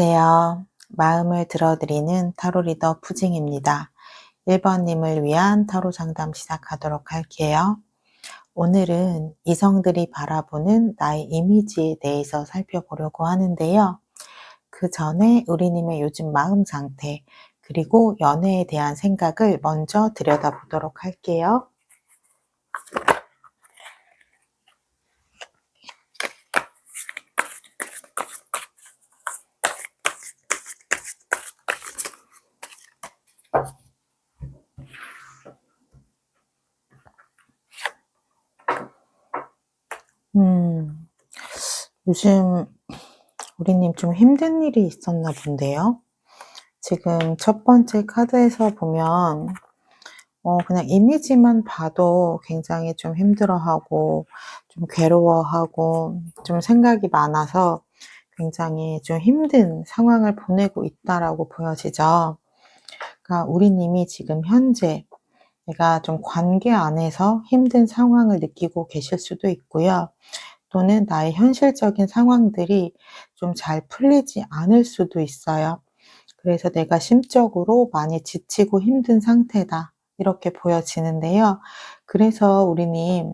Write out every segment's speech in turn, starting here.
안녕하세요. 마음을 들어드리는 타로 리더 푸징입니다. 1번님을 위한 타로 상담 시작하도록 할게요. 오늘은 이성들이 바라보는 나의 이미지에 대해서 살펴보려고 하는데요. 그 전에 우리님의 요즘 마음 상태, 그리고 연애에 대한 생각을 먼저 들여다보도록 할게요. 요즘 우리님 좀 힘든 일이 있었나 본데요. 지금 첫 번째 카드에서 보면 그냥 이미지만 봐도 굉장히 좀 힘들어하고 좀 괴로워하고 좀 생각이 많아서 굉장히 좀 힘든 상황을 보내고 있다라고 보여지죠. 그러니까 우리님이 지금 현재 내가 좀 관계 안에서 힘든 상황을 느끼고 계실 수도 있고요. 또는 나의 현실적인 상황들이 좀 잘 풀리지 않을 수도 있어요. 그래서 내가 심적으로 많이 지치고 힘든 상태다. 이렇게 보여지는데요. 그래서 우리님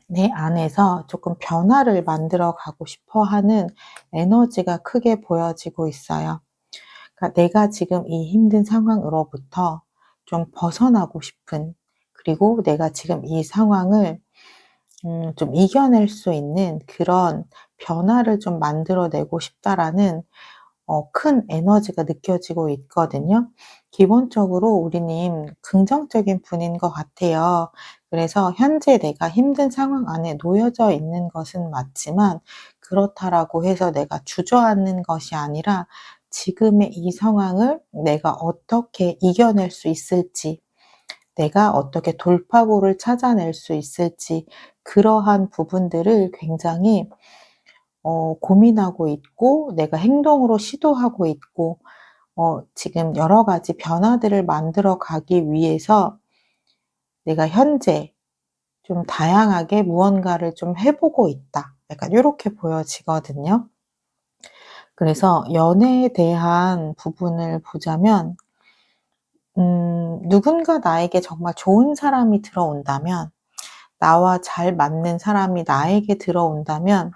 내 안에서 조금 변화를 만들어 가고 싶어 하는 에너지가 크게 보여지고 있어요. 그러니까 내가 지금 이 힘든 상황으로부터 좀 벗어나고 싶은, 그리고 내가 지금 이 상황을 좀 이겨낼 수 있는 그런 변화를 좀 만들어내고 싶다라는 큰 에너지가 느껴지고 있거든요. 기본적으로 우리님 긍정적인 분인 것 같아요. 그래서 현재 내가 힘든 상황 안에 놓여져 있는 것은 맞지만 그렇다라고 해서 내가 주저앉는 것이 아니라 지금의 이 상황을 내가 어떻게 이겨낼 수 있을지, 내가 어떻게 돌파구를 찾아낼 수 있을지, 그러한 부분들을 굉장히 고민하고 있고 내가 행동으로 시도하고 있고 지금 여러 가지 변화들을 만들어 가기 위해서 내가 현재 좀 다양하게 무언가를 좀 해 보고 있다. 약간 요렇게 보여지거든요. 그래서 연애에 대한 부분을 보자면 누군가 나에게 정말 좋은 사람이 들어온다면, 나와 잘 맞는 사람이 나에게 들어온다면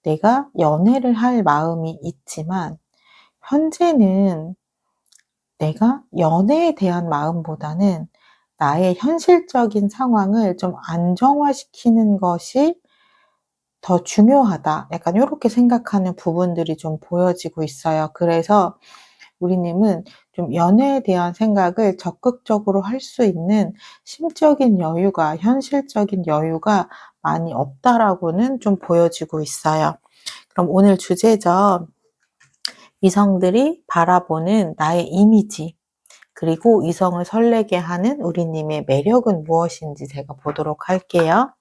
내가 연애를 할 마음이 있지만 현재는 내가 연애에 대한 마음보다는 나의 현실적인 상황을 좀 안정화시키는 것이 더 중요하다. 약간 요렇게 생각하는 부분들이 좀 보여지고 있어요. 그래서 우리님은 좀 연애에 대한 생각을 적극적으로 할 수 있는 심적인 여유가, 현실적인 여유가 많이 없다라고는 좀 보여지고 있어요. 그럼 오늘 주제죠. 이성들이 바라보는 나의 이미지, 그리고 이성을 설레게 하는 우리님의 매력은 무엇인지 제가 보도록 할게요.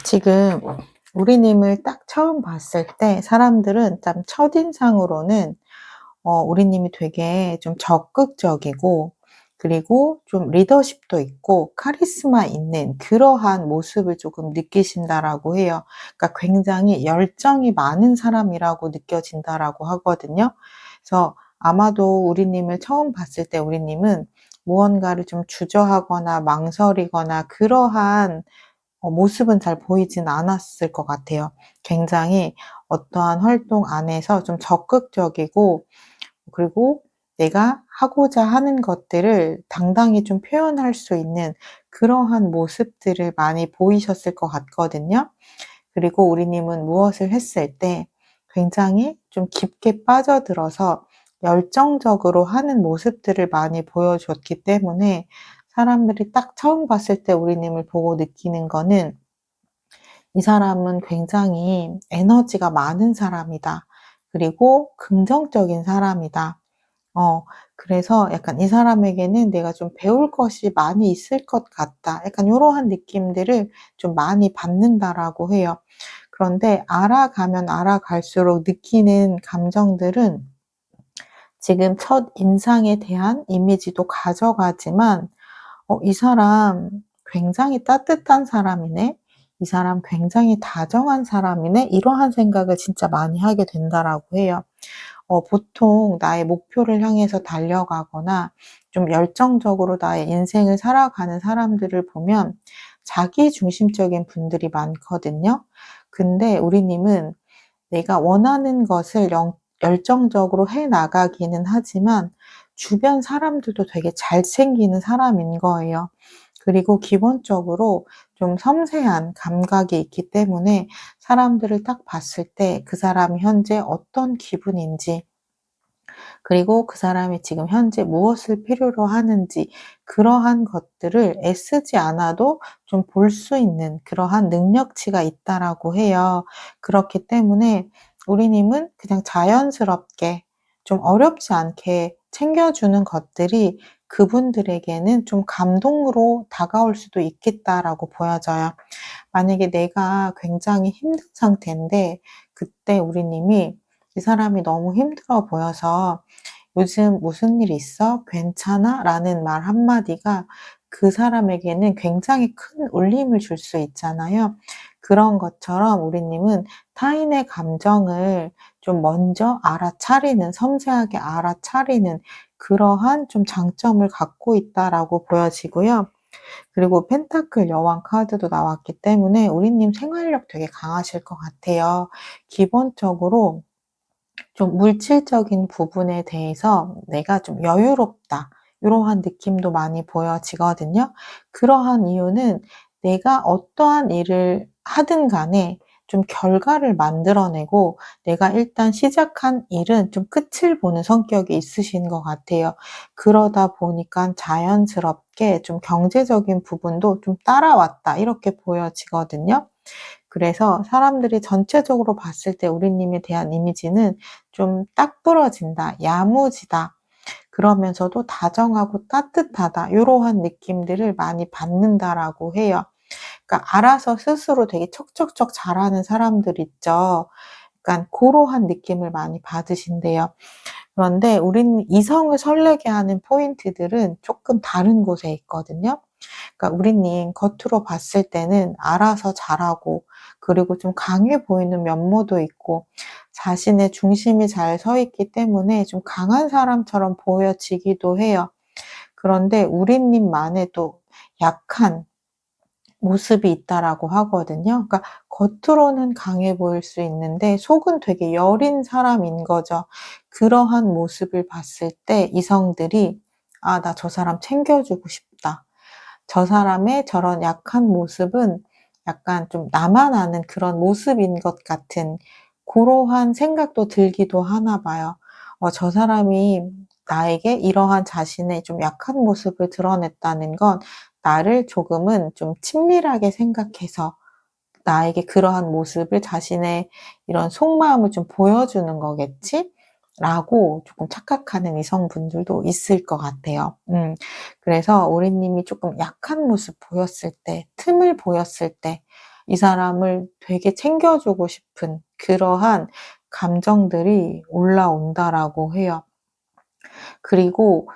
지금 우리님을 딱 처음 봤을 때 사람들은 참 첫인상으로는 우리님이 되게 좀 적극적이고, 그리고 좀 리더십도 있고 카리스마 있는 그러한 모습을 조금 느끼신다라고 해요. 그러니까 굉장히 열정이 많은 사람이라고 느껴진다라고 하거든요. 그래서 아마도 우리님을 처음 봤을 때 우리님은 무언가를 좀 주저하거나 망설이거나 그러한 모습은 잘 보이진 않았을 것 같아요. 굉장히 어떠한 활동 안에서 좀 적극적이고, 그리고 내가 하고자 하는 것들을 당당히 좀 표현할 수 있는 그러한 모습들을 많이 보이셨을 것 같거든요. 그리고 우리님은 무엇을 했을 때 굉장히 좀 깊게 빠져들어서 열정적으로 하는 모습들을 많이 보여줬기 때문에 사람들이 딱 처음 봤을 때 우리님을 보고 느끼는 거는 '이 사람은 굉장히 에너지가 많은 사람이다. 그리고 긍정적인 사람이다.' 그래서 약간 '이 사람에게는 내가 좀 배울 것이 많이 있을 것 같다.' 약간 요러한 느낌들을 좀 많이 받는다라고 해요. 그런데 알아가면 알아갈수록 느끼는 감정들은 지금 첫인상에 대한 이미지도 가져가지만 '이 사람 굉장히 따뜻한 사람이네. 이 사람 굉장히 다정한 사람이네.' 이러한 생각을 진짜 많이 하게 된다라고 해요. 보통 나의 목표를 향해서 달려가거나 좀 열정적으로 나의 인생을 살아가는 사람들을 보면 자기 중심적인 분들이 많거든요. 근데 우리님은 내가 원하는 것을 열정적으로 해 나가기는 하지만 주변 사람들도 되게 잘 챙기는 사람인 거예요. 그리고 기본적으로 좀 섬세한 감각이 있기 때문에 사람들을 딱 봤을 때 그 사람이 현재 어떤 기분인지, 그리고 그 사람이 지금 현재 무엇을 필요로 하는지, 그러한 것들을 애쓰지 않아도 좀 볼 수 있는 그러한 능력치가 있다라고 해요. 그렇기 때문에 우리님은 그냥 자연스럽게 좀 어렵지 않게 챙겨주는 것들이 그분들에게는 좀 감동으로 다가올 수도 있겠다라고 보여져요. 만약에 내가 굉장히 힘든 상태인데 그때 우리님이 이 사람이 너무 힘들어 보여서 "요즘 무슨 일 있어? 괜찮아?" 라는 말 한마디가 그 사람에게는 굉장히 큰 울림을 줄 수 있잖아요. 그런 것처럼 우리님은 타인의 감정을 좀 먼저 알아차리는, 섬세하게 알아차리는 그러한 좀 장점을 갖고 있다라고 보여지고요. 그리고 펜타클 여왕 카드도 나왔기 때문에 우리님 생활력 되게 강하실 것 같아요. 기본적으로 좀 물질적인 부분에 대해서 '내가 좀 여유롭다.' 요러한 느낌도 많이 보여지거든요. 그러한 이유는 내가 어떠한 일을 하든 간에 좀 결과를 만들어내고 내가 일단 시작한 일은 좀 끝을 보는 성격이 있으신 것 같아요. 그러다 보니깐 자연스럽게 좀 '경제적인 부분도 좀 따라왔다.' 이렇게 보여지거든요. 그래서 사람들이 전체적으로 봤을 때 우리님에 대한 이미지는 좀 '딱 부러진다. 야무지다. 그러면서도 다정하고 따뜻하다.' 요러한 느낌들을 많이 받는다라고 해요. 그러니까 알아서 스스로 되게 척척척 잘하는 사람들 있죠. 약간 고러한 느낌을 많이 받으신대요. 그런데 우리는 이성을 설레게 하는 포인트들은 쪼끔 다른 곳에 있거든요. 그러니까 우리님 겉으로 봤을 때는 알아서 잘하고, 그리고 좀 강해 보이는 면모도 있고 자신의 중심이 잘 서 있기 때문에 좀 강한 사람처럼 보여지기도 해요. 그런데 우리님만의 또 약한 모습이 있다라고 하거든요. 그러니까 겉으로는 강해 보일 수 있는데 속은 되게 여린 사람인 거죠. 그러한 모습을 봤을 때 이성들이 '아 나 저 사람 챙겨주고 싶다. 저 사람의 저런 약한 모습은 약간 좀 나만 아는 그런 모습인 것 같은' 고러한 생각도 들기도 하나 봐요. 저 사람이 나에게 이러한 자신의 좀 약한 모습을 드러냈다는 건 나를 조금은 좀 친밀하게 생각해서 나에게 그러한 모습을, 자신의 이런 속마음을 좀 보여주는 거겠지?'라고 조금 착각하는 이성분들도 있을 것 같아요. 그래서 우리님이 조금 약한 모습 보였을 때, 틈을 보였을 때 이 사람을 되게 챙겨주고 싶은 그러한 감정들이 올라온다라고 해요. 그리고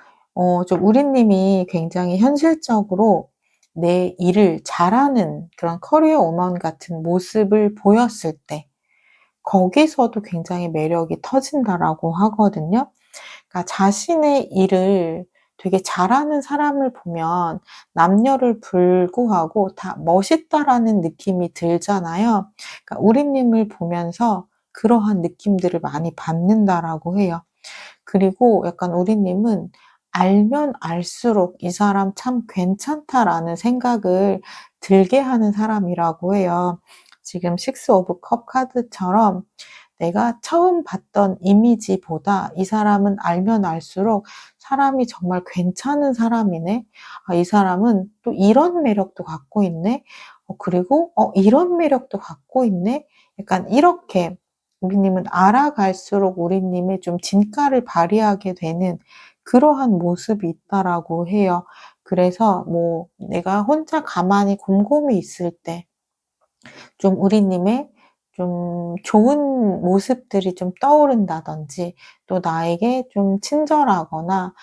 좀 우리님이 굉장히 현실적으로 내 일을 잘하는 그런 커리어 우먼 같은 모습을 보였을 때 거기서도 굉장히 매력이 터진다라고 하거든요. 그러니까 자신의 일을 되게 잘하는 사람을 보면 남녀를 불구하고 다 '멋있다.'라는 느낌이 들잖아요. 그러니까 우리님을 보면서 그러한 느낌들을 많이 받는다라고 해요. 그리고 약간 우리님은 알면 알수록 '이 사람 참 괜찮다.'라는 생각을 들게 하는 사람이라고 해요. 지금 식스 오브 컵 카드처럼 내가 처음 봤던 이미지보다 이 사람은 알면 알수록 사람이 정말 괜찮은 사람이네. 아, 이 사람은 또 이런 매력도 갖고 있네. 그리고 이런 매력도 갖고 있네. 약간 이렇게 우리님은 알아갈수록 우리님의 좀 진가를 발휘하게 되는 그러한 모습이 있다라고 해요. 그래서 뭐 내가 혼자 가만히 곰곰이 있을 때 좀 우리님의 좀 좋은 모습들이 좀 떠오른다든지 또 나에게 좀 친절하거나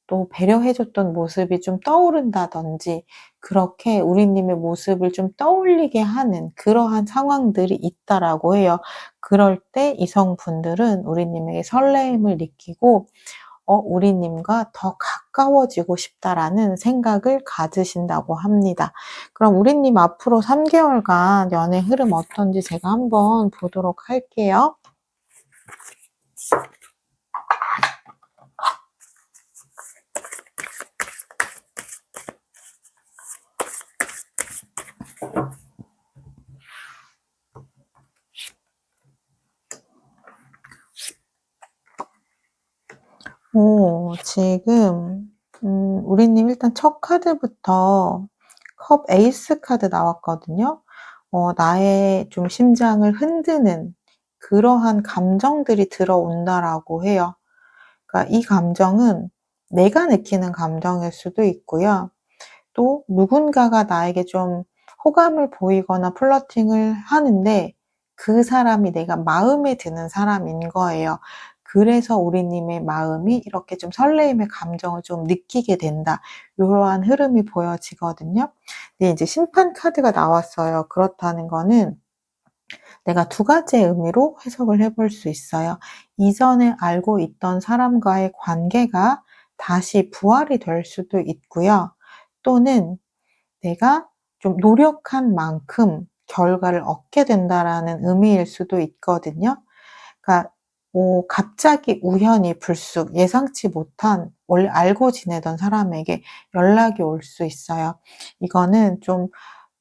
또 배려해줬던 모습이 좀 떠오른다든지 그렇게 우리님의 모습을 좀 떠올리게 하는 그러한 상황들이 있다라고 해요. 그럴 때 이성분들은 우리님에게 설레임을 느끼고 우리님과 더 가까워지고 싶다라는 생각을 가지신다고 합니다. 그럼 우리님 앞으로 3개월간 연애 흐름 어떤지 제가 한번 보도록 할게요. 지금 우리님 일단 첫 카드부터 컵 에이스 카드 나왔거든요. 나의 좀 심장을 흔드는 그러한 감정들이 들어온다라고 해요. 그러니까 이 감정은 내가 느끼는 감정일 수도 있고요. 또 누군가가 나에게 좀 호감을 보이거나 플러팅을 하는데 그 사람이 내가 마음에 드는 사람인 거예요. 그래서 우리님의 마음이 이렇게 좀 설레임의 감정을 좀 느끼게 된다. 이러한 흐름이 보여지거든요. 근데 이제 심판 카드가 나왔어요. 그렇다는 거는 내가 두 가지의 의미로 해석을 해볼 수 있어요. 이전에 알고 있던 사람과의 관계가 다시 부활이 될 수도 있고요. 또는 내가 좀 노력한 만큼 결과를 얻게 된다라는 의미일 수도 있거든요. 그러니까 뭐 갑자기 우연히 불쑥 예상치 못한 원래 알고 지내던 사람에게 연락이 올 수 있어요. 이거는 좀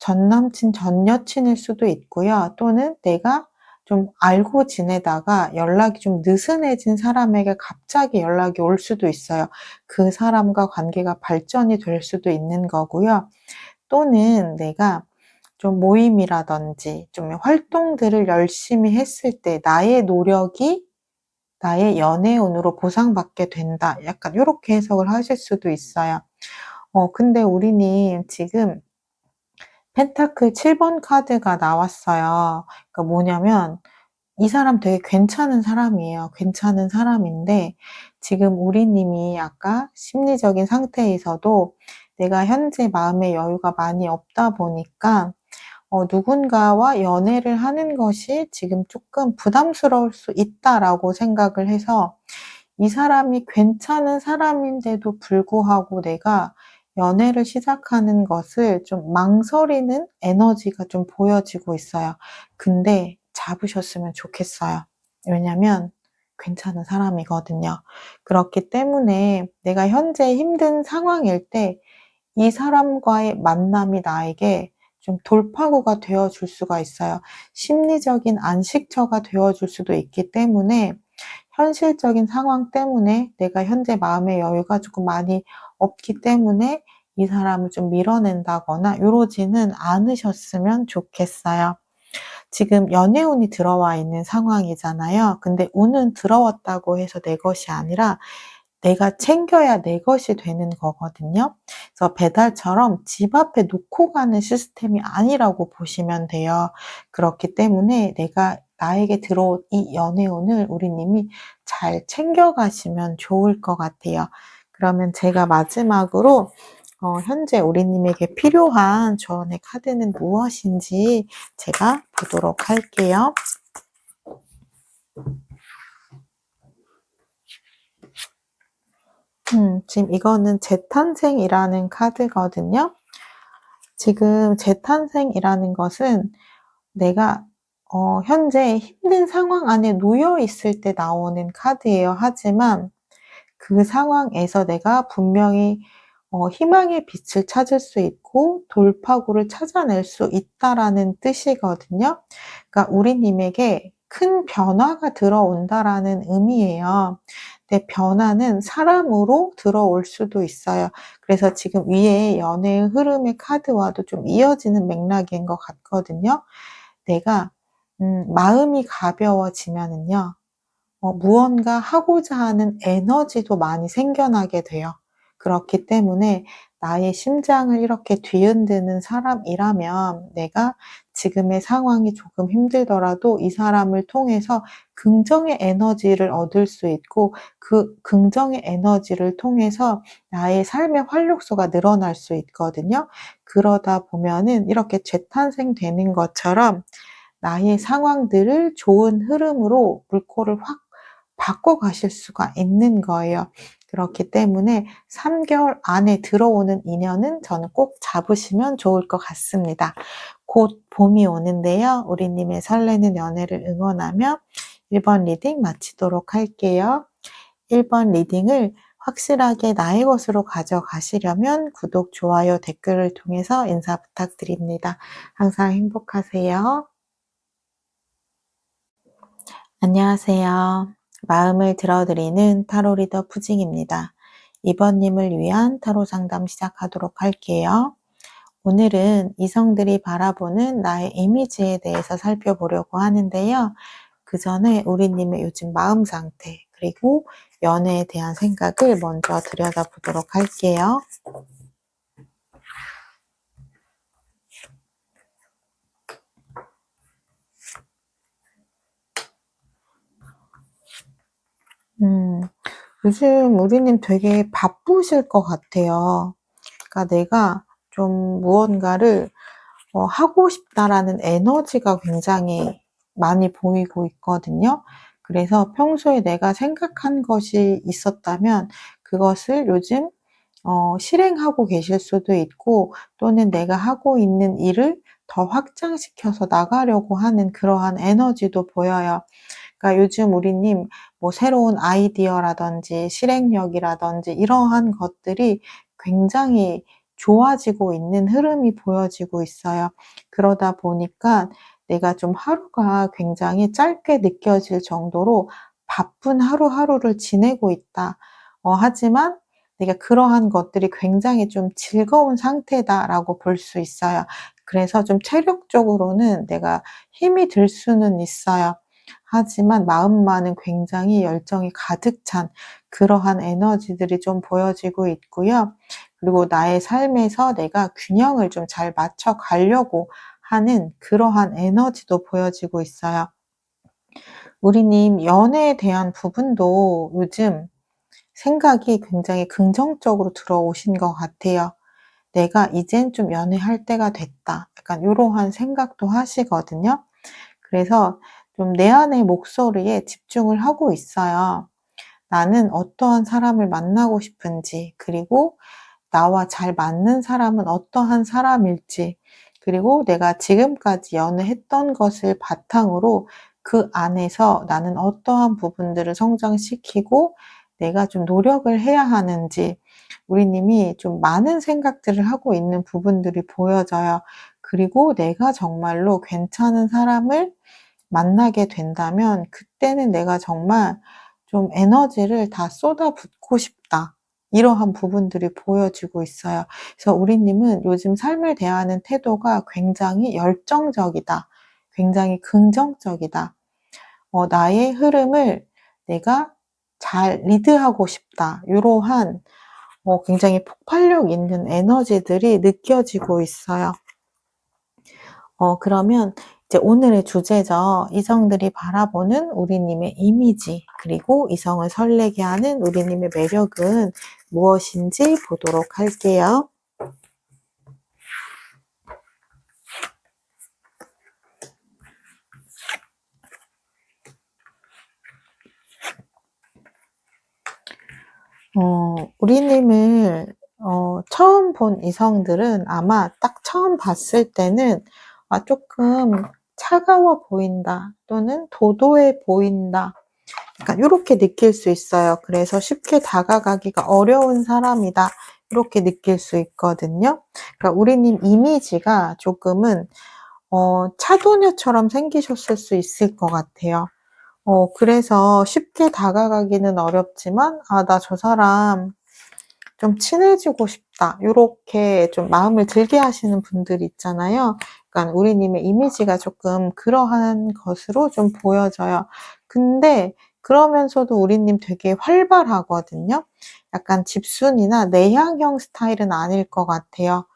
전 남친, 전 여친일 수도 있고요. 또는 내가 좀 알고 지내다가 연락이 좀 느슨해진 사람에게 갑자기 연락이 올 수도 있어요. 그 사람과 관계가 발전이 될 수도 있는 거고요. 또는 내가 좀 모임이라든지 좀 활동들을 열심히 했을 때 나의 노력이 나의 연애운으로 보상받게 된다. 약간 요렇게 해석을 하실 수도 있어요. 근데 우리님 지금 펜타클 7번 카드가 나왔어요. 그러니까 뭐냐면 이 사람 되게 괜찮은 사람이에요. 괜찮은 사람인데 지금 우리님이 아까 심리적인 상태에서도 내가 현재 마음의 여유가 많이 없다 보니까 누군가와 연애를 하는 것이 지금 조금 부담스러울 수 있다라고 생각을 해서 이 사람이 괜찮은 사람인데도 불구하고 내가 연애를 시작하는 것을 좀 망설이는 에너지가 좀 보여지고 있어요. 근데 잡으셨으면 좋겠어요. 왜냐면 괜찮은 사람이거든요. 그렇기 때문에 내가 현재 힘든 상황일 때 이 사람과의 만남이 나에게 좀 돌파구가 되어 줄 수가 있어요. 심리적인 안식처가 되어 줄 수도 있기 때문에 현실적인 상황 때문에 내가 현재 마음의 여유가 조금 많이 없기 때문에 이 사람을 좀 밀어낸다거나 이러지는 않으셨으면 좋겠어요. 지금 연애운이 들어와 있는 상황이잖아요. 근데 운은 들어왔다고 해서 내 것이 아니라 내가 챙겨야 내 것이 되는 거거든요. 그래서 배달처럼 집 앞에 놓고 가는 시스템이 아니라고 보시면 돼요. 그렇기 때문에 내가 나에게 들어온 이 연애운을 우리님이 잘 챙겨가시면 좋을 것 같아요. 그러면 제가 마지막으로 현재 우리님에게 필요한 조언의 카드는 무엇인지 제가 보도록 할게요. 지금 이거는 재탄생이라는 카드거든요. 지금 재탄생이라는 것은 내가 현재 힘든 상황 안에 놓여 있을 때 나오는 카드예요. 하지만 그 상황에서 내가 분명히 희망의 빛을 찾을 수 있고 돌파구를 찾아낼 수 있다라는 뜻이거든요. 그러니까 우리님에게 큰 변화가 들어온다라는 의미예요. 근데 변화는 사람으로 들어올 수도 있어요. 그래서 지금 위에 연애의 흐름의 카드와도 좀 이어지는 맥락인 것 같거든요. 내가 마음이 가벼워지면은요. 무언가 하고자 하는 에너지도 많이 생겨나게 돼요. 그렇기 때문에 나의 심장을 이렇게 뒤흔드는 사람이라면 내가 지금의 상황이 조금 힘들더라도 이 사람을 통해서 긍정의 에너지를 얻을 수 있고 그 긍정의 에너지를 통해서 나의 삶의 활력소가 늘어날 수 있거든요. 그러다 보면은 이렇게 재탄생되는 것처럼 나의 상황들을 좋은 흐름으로 물꼬를 확 바꿔 가실 수가 있는 거예요. 그렇기 때문에 3개월 안에 들어오는 인연은 저는 꼭 잡으시면 좋을 것 같습니다. 곧 봄이 오는데요. 우리님의 설레는 연애를 응원하며 1번 리딩 마치도록 할게요. 1번 리딩을 확실하게 나의 것으로 가져가시려면 구독, 좋아요, 댓글을 통해서 인사 부탁드립니다. 항상 행복하세요. 안녕하세요. 마음을 들어드리는 타로 리더 푸징입니다. 이번님을 위한 타로 상담 시작하도록 할게요. 오늘은 이성들이 바라보는 나의 이미지에 대해서 살펴보려고 하는데요. 그 전에 우리님의 요즘 마음 상태, 그리고 연애에 대한 생각을 먼저 들여다보도록 할게요. 요즘 우리님 되게 바쁘실 것 같아요. 그러니까 내가 좀 무언가를 하고 싶다라는 에너지가 굉장히 많이 보이고 있거든요. 그래서 평소에 내가 생각한 것이 있었다면 그것을 요즘 실행하고 계실 수도 있고, 또는 내가 하고 있는 일을 더 확장시켜서 나가려고 하는 그러한 에너지도 보여요. 그러니까 요즘 우리님 뭐 새로운 아이디어라든지 실행력이라든지 이러한 것들이 굉장히 좋아지고 있는 흐름이 보여지고 있어요. 그러다 보니까 내가 좀 하루가 굉장히 짧게 느껴질 정도로 바쁜 하루하루를 지내고 있다. 하지만 내가 그러한 것들이 굉장히 좀 즐거운 상태다라고 볼 수 있어요. 그래서 좀 체력적으로는 내가 힘이 들 수는 있어요. 하지만 마음만은 굉장히 열정이 가득 찬 그러한 에너지들이 좀 보여지고 있고요. 그리고 나의 삶에서 내가 균형을 좀 잘 맞춰 가려고 하는 그러한 에너지도 보여지고 있어요. 우리님 연애에 대한 부분도 요즘 생각이 굉장히 긍정적으로 들어오신 것 같아요. '내가 이젠 좀 연애할 때가 됐다.' 약간 요러한 생각도 하시거든요. 그래서 좀 내 안의 목소리에 집중을 하고 있어요. 나는 어떠한 사람을 만나고 싶은지, 그리고 나와 잘 맞는 사람은 어떠한 사람일지, 그리고 내가 지금까지 연애했던 것을 바탕으로 그 안에서 나는 어떠한 부분들을 성장시키고 내가 좀 노력을 해야 하는지, 우리님이 좀 많은 생각들을 하고 있는 부분들이 보여져요. 그리고 내가 정말로 괜찮은 사람을 만나게 된다면 그때는 내가 정말 좀 에너지를 다 쏟아붓고 싶다. 이러한 부분들이 보여지고 있어요. 그래서 우리님은 요즘 삶을 대하는 태도가 굉장히 열정적이다. 굉장히 긍정적이다. 나의 흐름을 내가 잘 리드하고 싶다. 이러한 굉장히 폭발력 있는 에너지들이 느껴지고 있어요. 그러면 이제 오늘의 주제죠. 이성들이 바라보는 우리님의 이미지, 그리고 이성을 설레게 하는 우리님의 매력은 무엇인지 보도록 할게요. 우리님을 처음 본 이성들은 아마 딱 처음 봤을 때는 조금 차가워 보인다, 또는 도도해 보인다, 약간 요렇게 느낄 수 있어요. 그래서 쉽게 다가가기가 어려운 사람이다, 이렇게 느낄 수 있거든요. 그러니까 우리님 이미지가 조금은 차도녀처럼 생기셨을 수 있을 것 같아요. 그래서 쉽게 다가가기는 어렵지만 '아 나 저 사람 좀 친해지고 싶다.' 요렇게 좀 마음을 들게 하시는 분들 있잖아요. 그러니까 우리님의 이미지가 조금 그러한 것으로 좀 보여져요. 근데 그러면서도 우리님 되게 활발하거든요. 약간 집순이나 내향형 스타일은 아닐 것 같아요.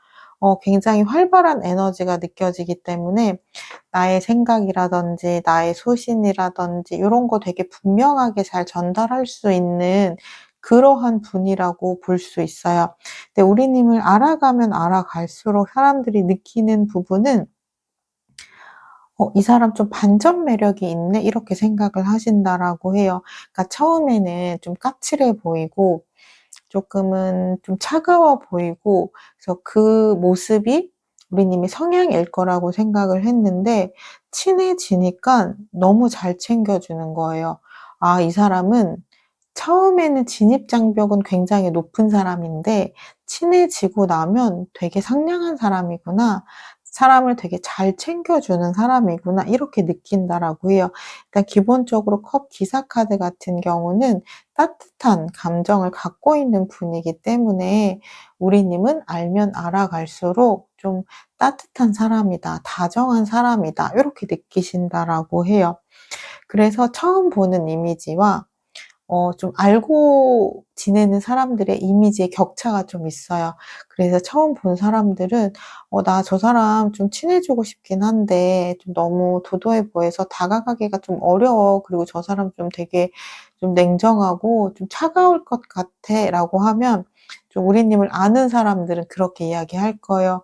굉장히 활발한 에너지가 느껴지기 때문에 나의 생각이라든지 나의 소신이라든지 요런 거 되게 분명하게 잘 전달할 수 있는 그러한 분이라고 볼 수 있어요. 근데 우리님을 알아가면 알아갈수록 사람들이 느끼는 부분은 '이 사람 좀 반전 매력이 있네.' 이렇게 생각을 하신다라고 해요. 그러니까 처음에는 좀 까칠해 보이고 조금은 좀 차가워 보이고, 그래서 그 모습이 우리님의 성향일 거라고 생각을 했는데 친해지니까 너무 잘 챙겨주는 거예요. '아 이 사람은 처음에는 진입 장벽은 굉장히 높은 사람인데 친해지고 나면 되게 상냥한 사람이구나. 사람을 되게 잘 챙겨주는 사람이구나.' 이렇게 느낀다라고 해요. 일단 기본적으로 컵 기사 카드 같은 경우는 따뜻한 감정을 갖고 있는 분이기 때문에 우리님은 알면 알아갈수록 좀 '따뜻한 사람이다. 다정한 사람이다.' 요렇게 느끼신다라고 해요. 그래서 처음 보는 이미지와 좀 알고 지내는 사람들의 이미지의 격차가 좀 있어요. 그래서 처음 본 사람들은 '나 저 사람 좀 친해지고 싶긴 한데 좀 너무 도도해 보여서 다가가기가 좀 어려워. 그리고 저 사람 좀 되게 좀 냉정하고 좀 차가울 것 같아.'라고 하면 좀 우리님을 아는 사람들은 그렇게 이야기할 거예요.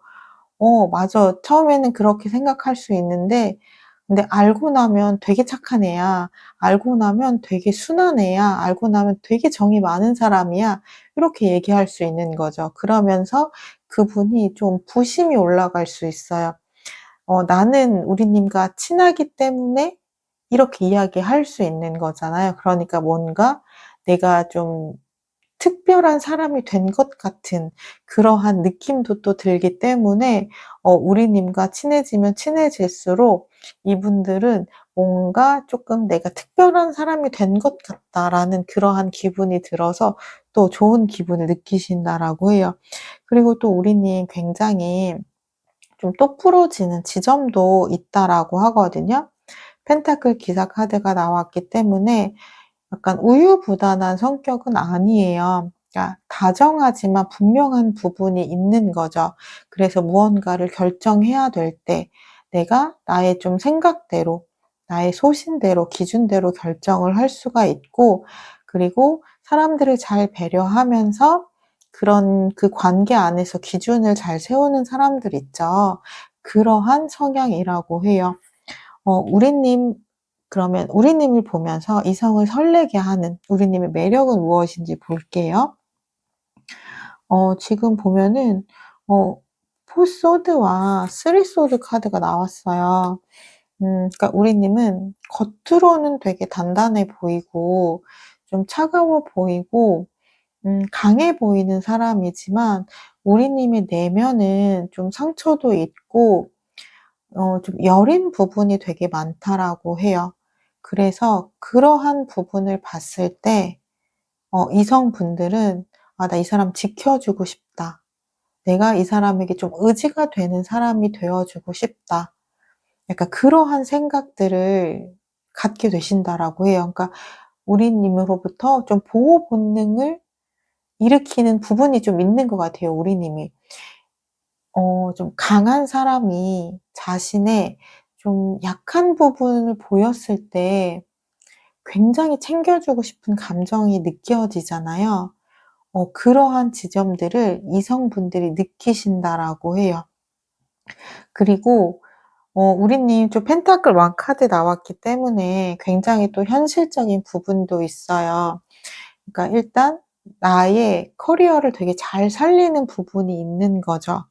맞아. 처음에는 그렇게 생각할 수 있는데 근데 알고 나면 되게 착한 애야. 알고 나면 되게 순한 애야. 알고 나면 되게 정이 많은 사람이야. 이렇게 얘기할 수 있는 거죠. 그러면서 그분이 좀 부심이 올라갈 수 있어요. 나는 우리님과 친하기 때문에 이렇게 이야기할 수 있는 거잖아요. 그러니까 뭔가 내가 좀 특별한 사람이 된 것 같은 그러한 느낌도 또 들기 때문에 우리님과 친해지면 친해질수록 이분들은 뭔가 쪼끔 '내가 특별한 사람이 된 것 같다.'라는 그러한 기분이 들어서 또 좋은 기분을 느끼신다라고 해요. 그리고 또 우리님 굉장히 좀 똑부러지는 지점도 있다라고 하거든요. 펜타클 기사 카드가 나왔기 때문에 약간 우유부단한 성격은 아니에요. 그러니까 다정하지만 분명한 부분이 있는 거죠. 그래서 무언가를 결정해야 될 때 내가 나의 좀 생각대로, 나의 소신대로, 기준대로 결정을 할 수가 있고, 그리고 사람들을 잘 배려하면서 그런 그 관계 안에서 기준을 잘 세우는 사람들 있죠. 그러한 성향이라고 해요. 우리님, 그러면 우리님을 보면서 이성을 설레게 하는 우리님의 매력은 무엇인지 볼게요. 지금 보면은 어 4 소드와 3 소드 카드가 나왔어요. 그러니까 우리님은 겉으로는 되게 단단해 보이고 좀 차가워 보이고 강해 보이는 사람이지만 우리님의 내면은 좀 상처도 있고 좀 여린 부분이 되게 많다라고 해요. 그래서 그러한 부분을 봤을 때 이성분들은 '아 나 이 사람 지켜주고 싶다. 내가 이 사람에게 좀 의지가 되는 사람이 되어 주고 싶다.' 약간 그러한 생각들을 갖게 되신다라고 해요. 그러니까 우리님으로부터 좀 보호 본능을 일으키는 부분이 좀 있는 것 같아요, 우리님이. 좀 강한 사람이 자신의 좀 약한 부분을 보였을 때 굉장히 챙겨주고 싶은 감정이 느껴지잖아요. 그러한 지점들을 이성분들이 느끼신다라고 해요. 그리고 우리님 좀 펜타클 왕 카드 나왔기 때문에 굉장히 또 현실적인 부분도 있어요. 그러니까 일단 나의 커리어를 되게 잘 살리는 부분이 있는 거죠.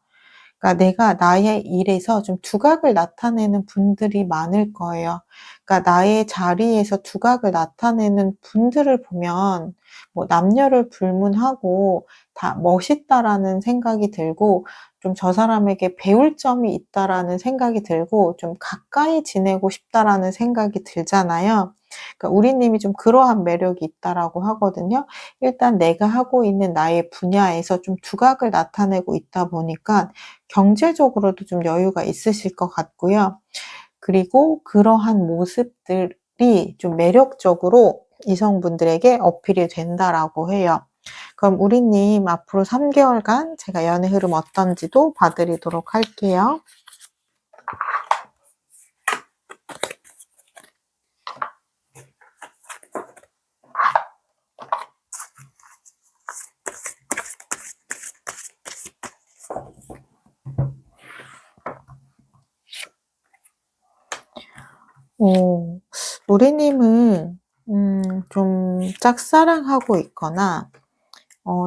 그러니까 내가 나의 일에서 좀 두각을 나타내는 분들이 많을 거예요. 그러니까 나의 자리에서 두각을 나타내는 분들을 보면 뭐 남녀를 불문하고 다 멋있다라는 생각이 들고 좀 저 사람에게 배울 점이 있다라는 생각이 들고 좀 가까이 지내고 싶다라는 생각이 들잖아요. 그러니까 우리 님이 좀 그러한 매력이 있다라고 하거든요. 일단 내가 하고 있는 나의 분야에서 좀 두각을 나타내고 있다 보니까 경제적으로도 좀 여유가 있으실 것 같고요. 그리고 그러한 모습들이 좀 매력적으로 이성분들에게 어필이 된다라고 해요. 그럼 우리 님 앞으로 3개월간 제가 연애 흐름 어떤지도 봐드리도록 할게요. 오, 우리 님은 좀 짝사랑하고 있거나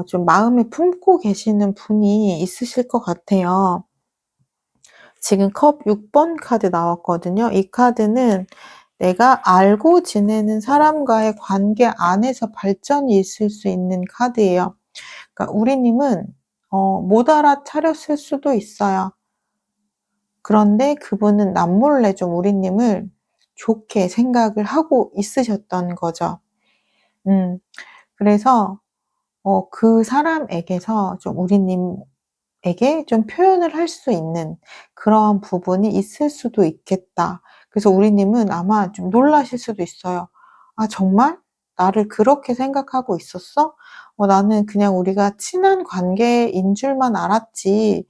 좀 마음에 품고 계시는 분이 있으실 것 같아요. 지금 컵 6번 카드 나왔거든요. 이 카드는 내가 알고 지내는 사람과의 관계 안에서 발전이 있을 수 있는 카드예요. 그러니까 우리 님은 못 알아차렸을 수도 있어요. 그런데 그분은 남몰래 좀 우리 님을 좋게 생각을 하고 있으셨던 거죠. 음, 그래서 그 사람에게서 좀 우리 님에게 좀 표현을 할 수 있는 그런 부분이 있을 수도 있겠다. 그래서 우리 님은 아마 좀 놀라실 수도 있어요. '아 정말? 나를 그렇게 생각하고 있었어? 나는 그냥 우리가 친한 관계인 줄만 알았지.'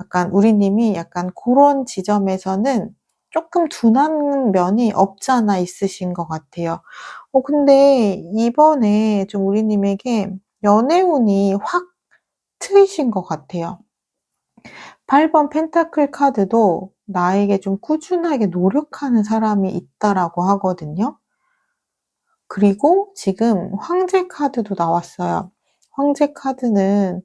약간 우리 님이 약간 고런 지점에서는 쪼끔 둔한 면이 없지 않아 있으신 것 같아요. 근데 이번에 좀 우리 님에게 연애운이 확 트이신 것 같아요. 8번 펜타클 카드도 나에게 좀 꾸준하게 노력하는 사람이 있다라고 하거든요. 그리고 지금 황제 카드도 나왔어요. 황제 카드는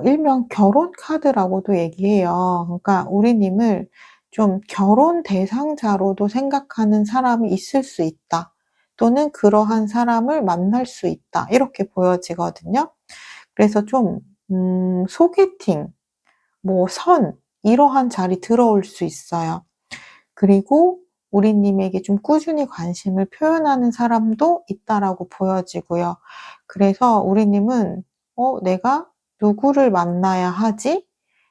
일명 결혼 카드라고도 얘기해요. 그러니까 우리 님을 좀 결혼 대상자로도 생각하는 사람이 있을 수 있다. 또는 그러한 사람을 만날 수 있다. 이렇게 보여지거든요. 그래서 좀 소개팅, 뭐 이러한 자리 들어올 수 있어요. 그리고 우리 님에게 좀 꾸준히 관심을 표현하는 사람도 있다라고 보여지고요. 그래서 우리 님은 '내가 누구를 만나야 하지?'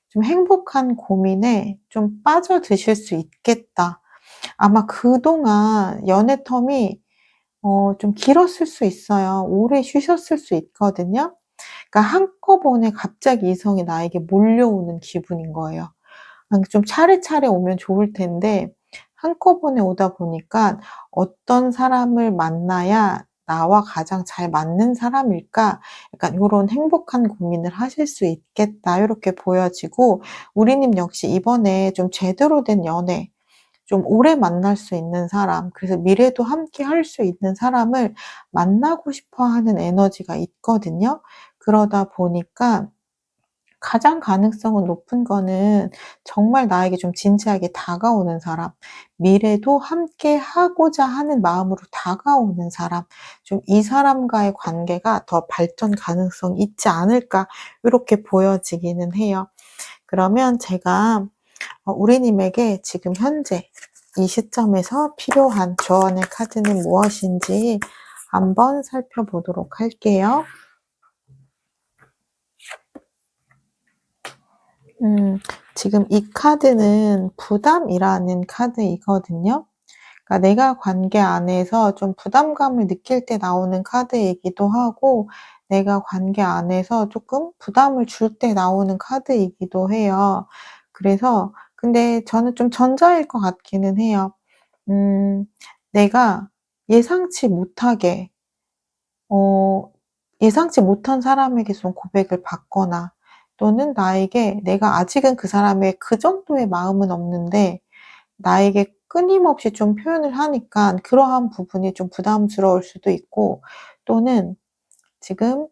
좀 행복한 고민에 좀 빠져드실 수 있겠다. 아마 그동안 연애 텀이 좀 길었을 수 있어요. 오래 쉬셨을 수 있거든요. 그러니까 한꺼번에 갑자기 이성이 나에게 몰려오는 기분인 거예요. 좀 차례차례 오면 좋을 텐데 한꺼번에 오다 보니까 '어떤 사람을 만나야 나와 가장 잘 맞는 사람일까?' 약간 요런 행복한 고민을 하실 수 있겠다 요렇게 보여지고 우리 님 역시 이번에 좀 제대로 된 연애 좀 오래 만날 수 있는 사람 그래서 미래도 함께 할 수 있는 사람을 만나고 싶어 하는 에너지가 있거든요. 그러다 보니까 가장 가능성은 높은 거는 정말 나에게 좀 진지하게 다가오는 사람, 미래도 함께 하고자 하는 마음으로 다가오는 사람, 좀 이 사람과의 관계가 더 발전 가능성이 있지 않을까 요렇게 보여지기는 해요. 그러면 제가 우리 님에게 지금 현재 이 시점에서 필요한 조언의 카드는 무엇인지 한번 살펴보도록 할게요. 지금 이 카드는 부담이라는 카드이거든요. 그러니까 내가 관계 안에서 좀 부담감을 느낄 때 나오는 카드이기도 하고 내가 관계 안에서 조금 부담을 줄 때 나오는 카드이기도 해요. 그래서 근데 저는 좀 전자일 것 같기는 해요. 음 내가 예상치 못하게 어 예상치 못한 사람에게 좀 고백을 받거나 또는 나에게 내가 아직은 그 사람의 그 정도의 마음은 없는데 나에게 끊임없이 좀 표현을 하니까 그러한 부분이 좀 부담스러울 수도 있고 또는 지금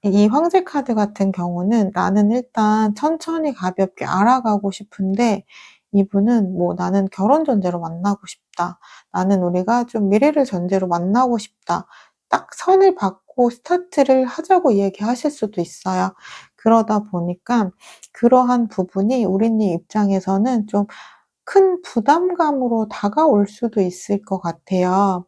이 황제 카드 같은 경우는 나는 일단 천천히 가볍게 알아가고 싶은데 이분은 뭐 "나는 결혼 전제로 만나고 싶다. 나는 우리가 좀 미래를 전제로 만나고 싶다." 딱 선을 받고 스타트를 하자고 얘기하실 수도 있어요. 그러다 보니까 그러한 부분이 우리님 입장에서는 좀 큰 부담감으로 다가올 수도 있을 것 같아요.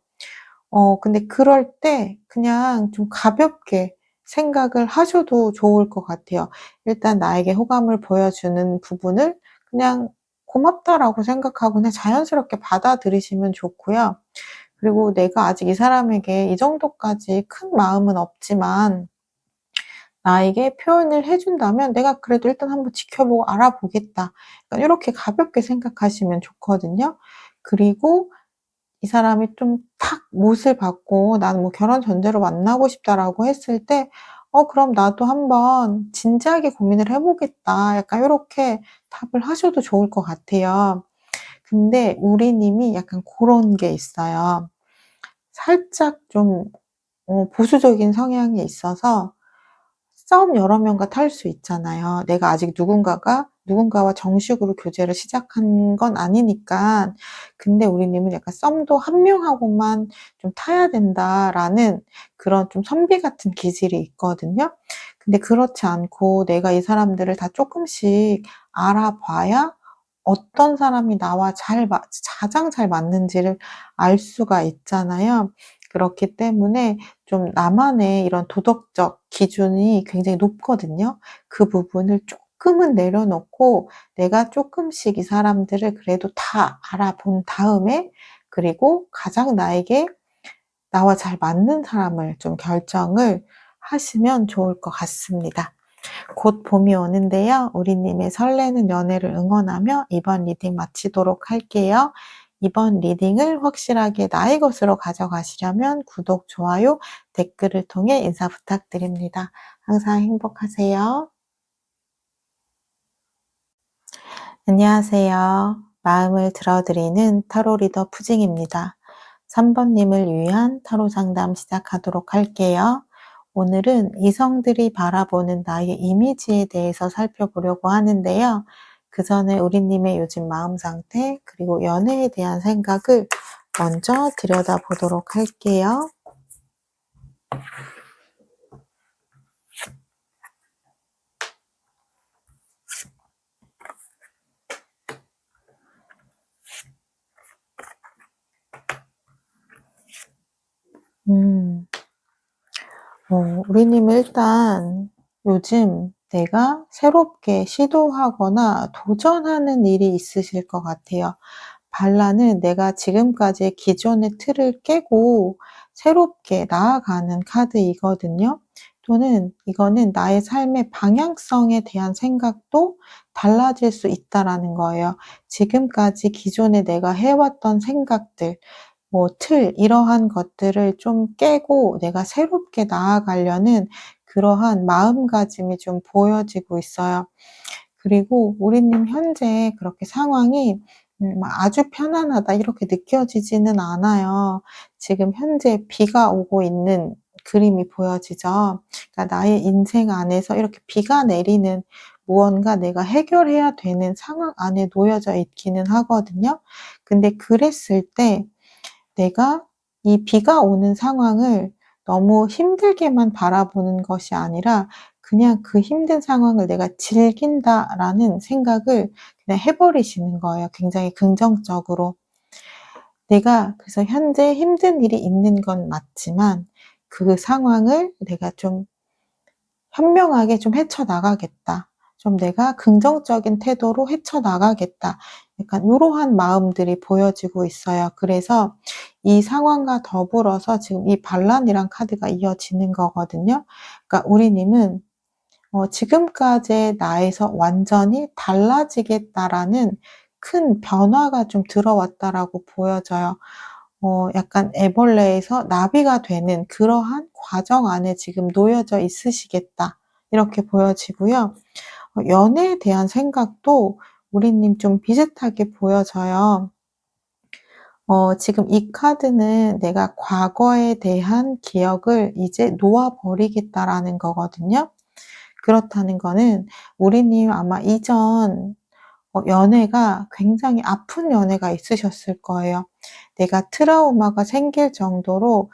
근데 그럴 때 그냥 좀 가볍게 생각을 하셔도 좋을 것 같아요. 일단 나에게 호감을 보여주는 부분을 그냥 '고맙다.'라고 생각하고 그냥 자연스럽게 받아들이시면 좋고요. 그리고 내가 아직 이 사람에게 이 정도까지 큰 마음은 없지만 나에게 표현을 해 준다면 '내가 그래도 일단 한번 지켜보고 알아보겠다.' 약간 요렇게 가볍게 생각하시면 좋거든요. 그리고 이 사람이 좀 탁 못을 받고 '나는 뭐 결혼 전제로 만나고 싶다.'라고 했을 때 그럼 나도 한번 진지하게 고민을 해 보겠다.' 약간 요렇게 답을 하셔도 좋을 것 같아요. 근데 우리 님이 약간 고런 게 있어요. 살짝 좀 보수적인 성향이 있어서 싸움 여러 명과 탈 수 있잖아요. 내가 아직 누군가와 정식으로 교제를 시작한 건 아니니까. 근데 우리 님은 약간 '썸도 한 명하고만 좀 타야 된다.'라는 그런 좀 선비 같은 기질이 있거든요. 근데 그렇지 않고 내가 이 사람들을 다 쪼끔씩 알아봐야 어떤 사람이 나와 가장 잘 맞는지를 알 수가 있잖아요. 그렇기 때문에 좀 나만의 이런 도덕적 기준이 굉장히 높거든요. 그 부분을 쪼끔은 내려놓고 내가 쪼끔씩 이 사람들을 그래도 다 알아본 다음에 그리고 가장 나와 잘 맞는 사람을 좀 결정을 하시면 좋을 것 같습니다. 곧 봄이 오는데요. 우리 님의 설레는 연애를 응원하며 이번 리딩 마치도록 할게요. 이번 리딩을 확실하게 나의 것으로 가져가시려면 구독, 좋아요, 댓글을 통해 인사 부탁드립니다. 항상 행복하세요. 안녕하세요. 마음을 들어드리는 타로 리더 푸징입니다. 3번 님을 위한 타로 상담 시작하도록 할게요. 오늘은 이성들이 바라보는 나의 이미지에 대해서 살펴보려고 하는데요. 그 전에 우리님의 요즘 마음 상태, 그리고 연애에 대한 생각을 먼저 들여다보도록 할게요. 음. 우리님은 일단 요즘 내가 새롭게 시도하거나 도전하는 일이 있으실 것 같아요. 발라는 내가 지금까지의 기존의 틀을 깨고 새롭게 나아가는 카드이거든요. 또는 이거는 나의 삶의 방향성에 대한 생각도 달라질 수 있다라는 거예요. 지금까지 기존에 내가 해왔던 생각들, 뭐 이러한 것들을 좀 깨고 내가 새롭게 나아가려는 그러한 마음가짐이 좀 보여지고 있어요. 그리고 우리님 현재 그렇게 상황이 막 '아주 편안하다.' 이렇게 느껴지지는 않아요. 지금 현재 비가 오고 있는 그림이 보여지죠. 그러니까 나의 인생 안에서 이렇게 비가 내리는 무언가 내가 해결해야 되는 상황 안에 놓여져 있기는 하거든요. 근데 그랬을 때 내가 이 비가 오는 상황을 너무 힘들게만 바라보는 것이 아니라 그냥 '그 힘든 상황을 내가 즐긴다.'라는 생각을 그냥 해 버리시는 거예요, 굉장히 긍정적으로. 내가 그래서 현재 힘든 일이 있는 건 맞지만 그 상황을 내가 좀 현명하게 좀 헤쳐나가겠다. 좀 내가 긍정적인 태도로 헤쳐나가겠다. 약간 요러한 마음들이 보여지고 있어요. 그래서 이 상황과 더불어서 지금 이 반란이란 카드가 이어지는 거거든요. 그러니까 우리 님은 지금까지의 나에서 완전히 달라지겠다라는 큰 변화가 좀 들어왔다라고 보여져요. 약간 애벌레에서 나비가 되는 그러한 과정 안에 지금 놓여져 있으시겠다. 이렇게 보여지고요. 연애에 대한 생각도 우리님 좀 비슷하게 보여져요. 지금 이 카드는 내가 과거에 대한 기억을 이제 놓아 버리겠다라는 거거든요. 그렇다는 거는 우리님 아마 이전 연애가 굉장히 아픈 연애가 있으셨을 거예요. 내가 트라우마가 생길 정도로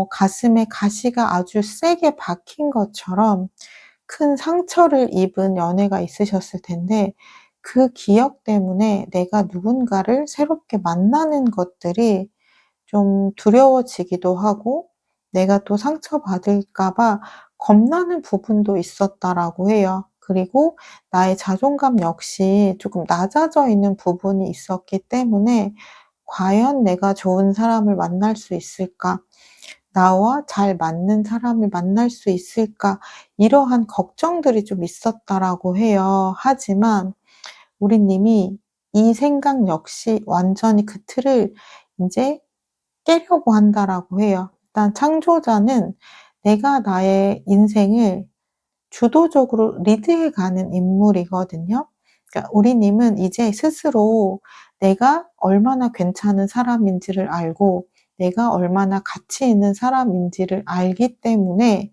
가슴에 가시가 아주 세게 박힌 것처럼 큰 상처를 입은 연애가 있으셨을 텐데 그 기억 때문에 내가 누군가를 새롭게 만나는 것들이 좀 두려워지기도 하고 내가 또 상처받을까 봐 겁나는 부분도 있었다라고 해요. 그리고 나의 자존감 역시 조금 낮아져 있는 부분이 있었기 때문에 '과연 내가 좋은 사람을 만날 수 있을까? 나와 잘 맞는 사람을 만날 수 있을까?' 이러한 걱정들이 좀 있었다라고 해요. 하지만 우리 님이 이 생각 역시 완전히 그 틀을 인제 깨려고 한다라고 해요. 일단 창조자는 내가 나의 인생을 주도적으로 리드해 가는 인물이거든요. 그러니까 우리 님은 이제 스스로 내가 얼마나 괜찮은 사람인지를 알고 내가 얼마나 가치 있는 사람인지를 알기 때문에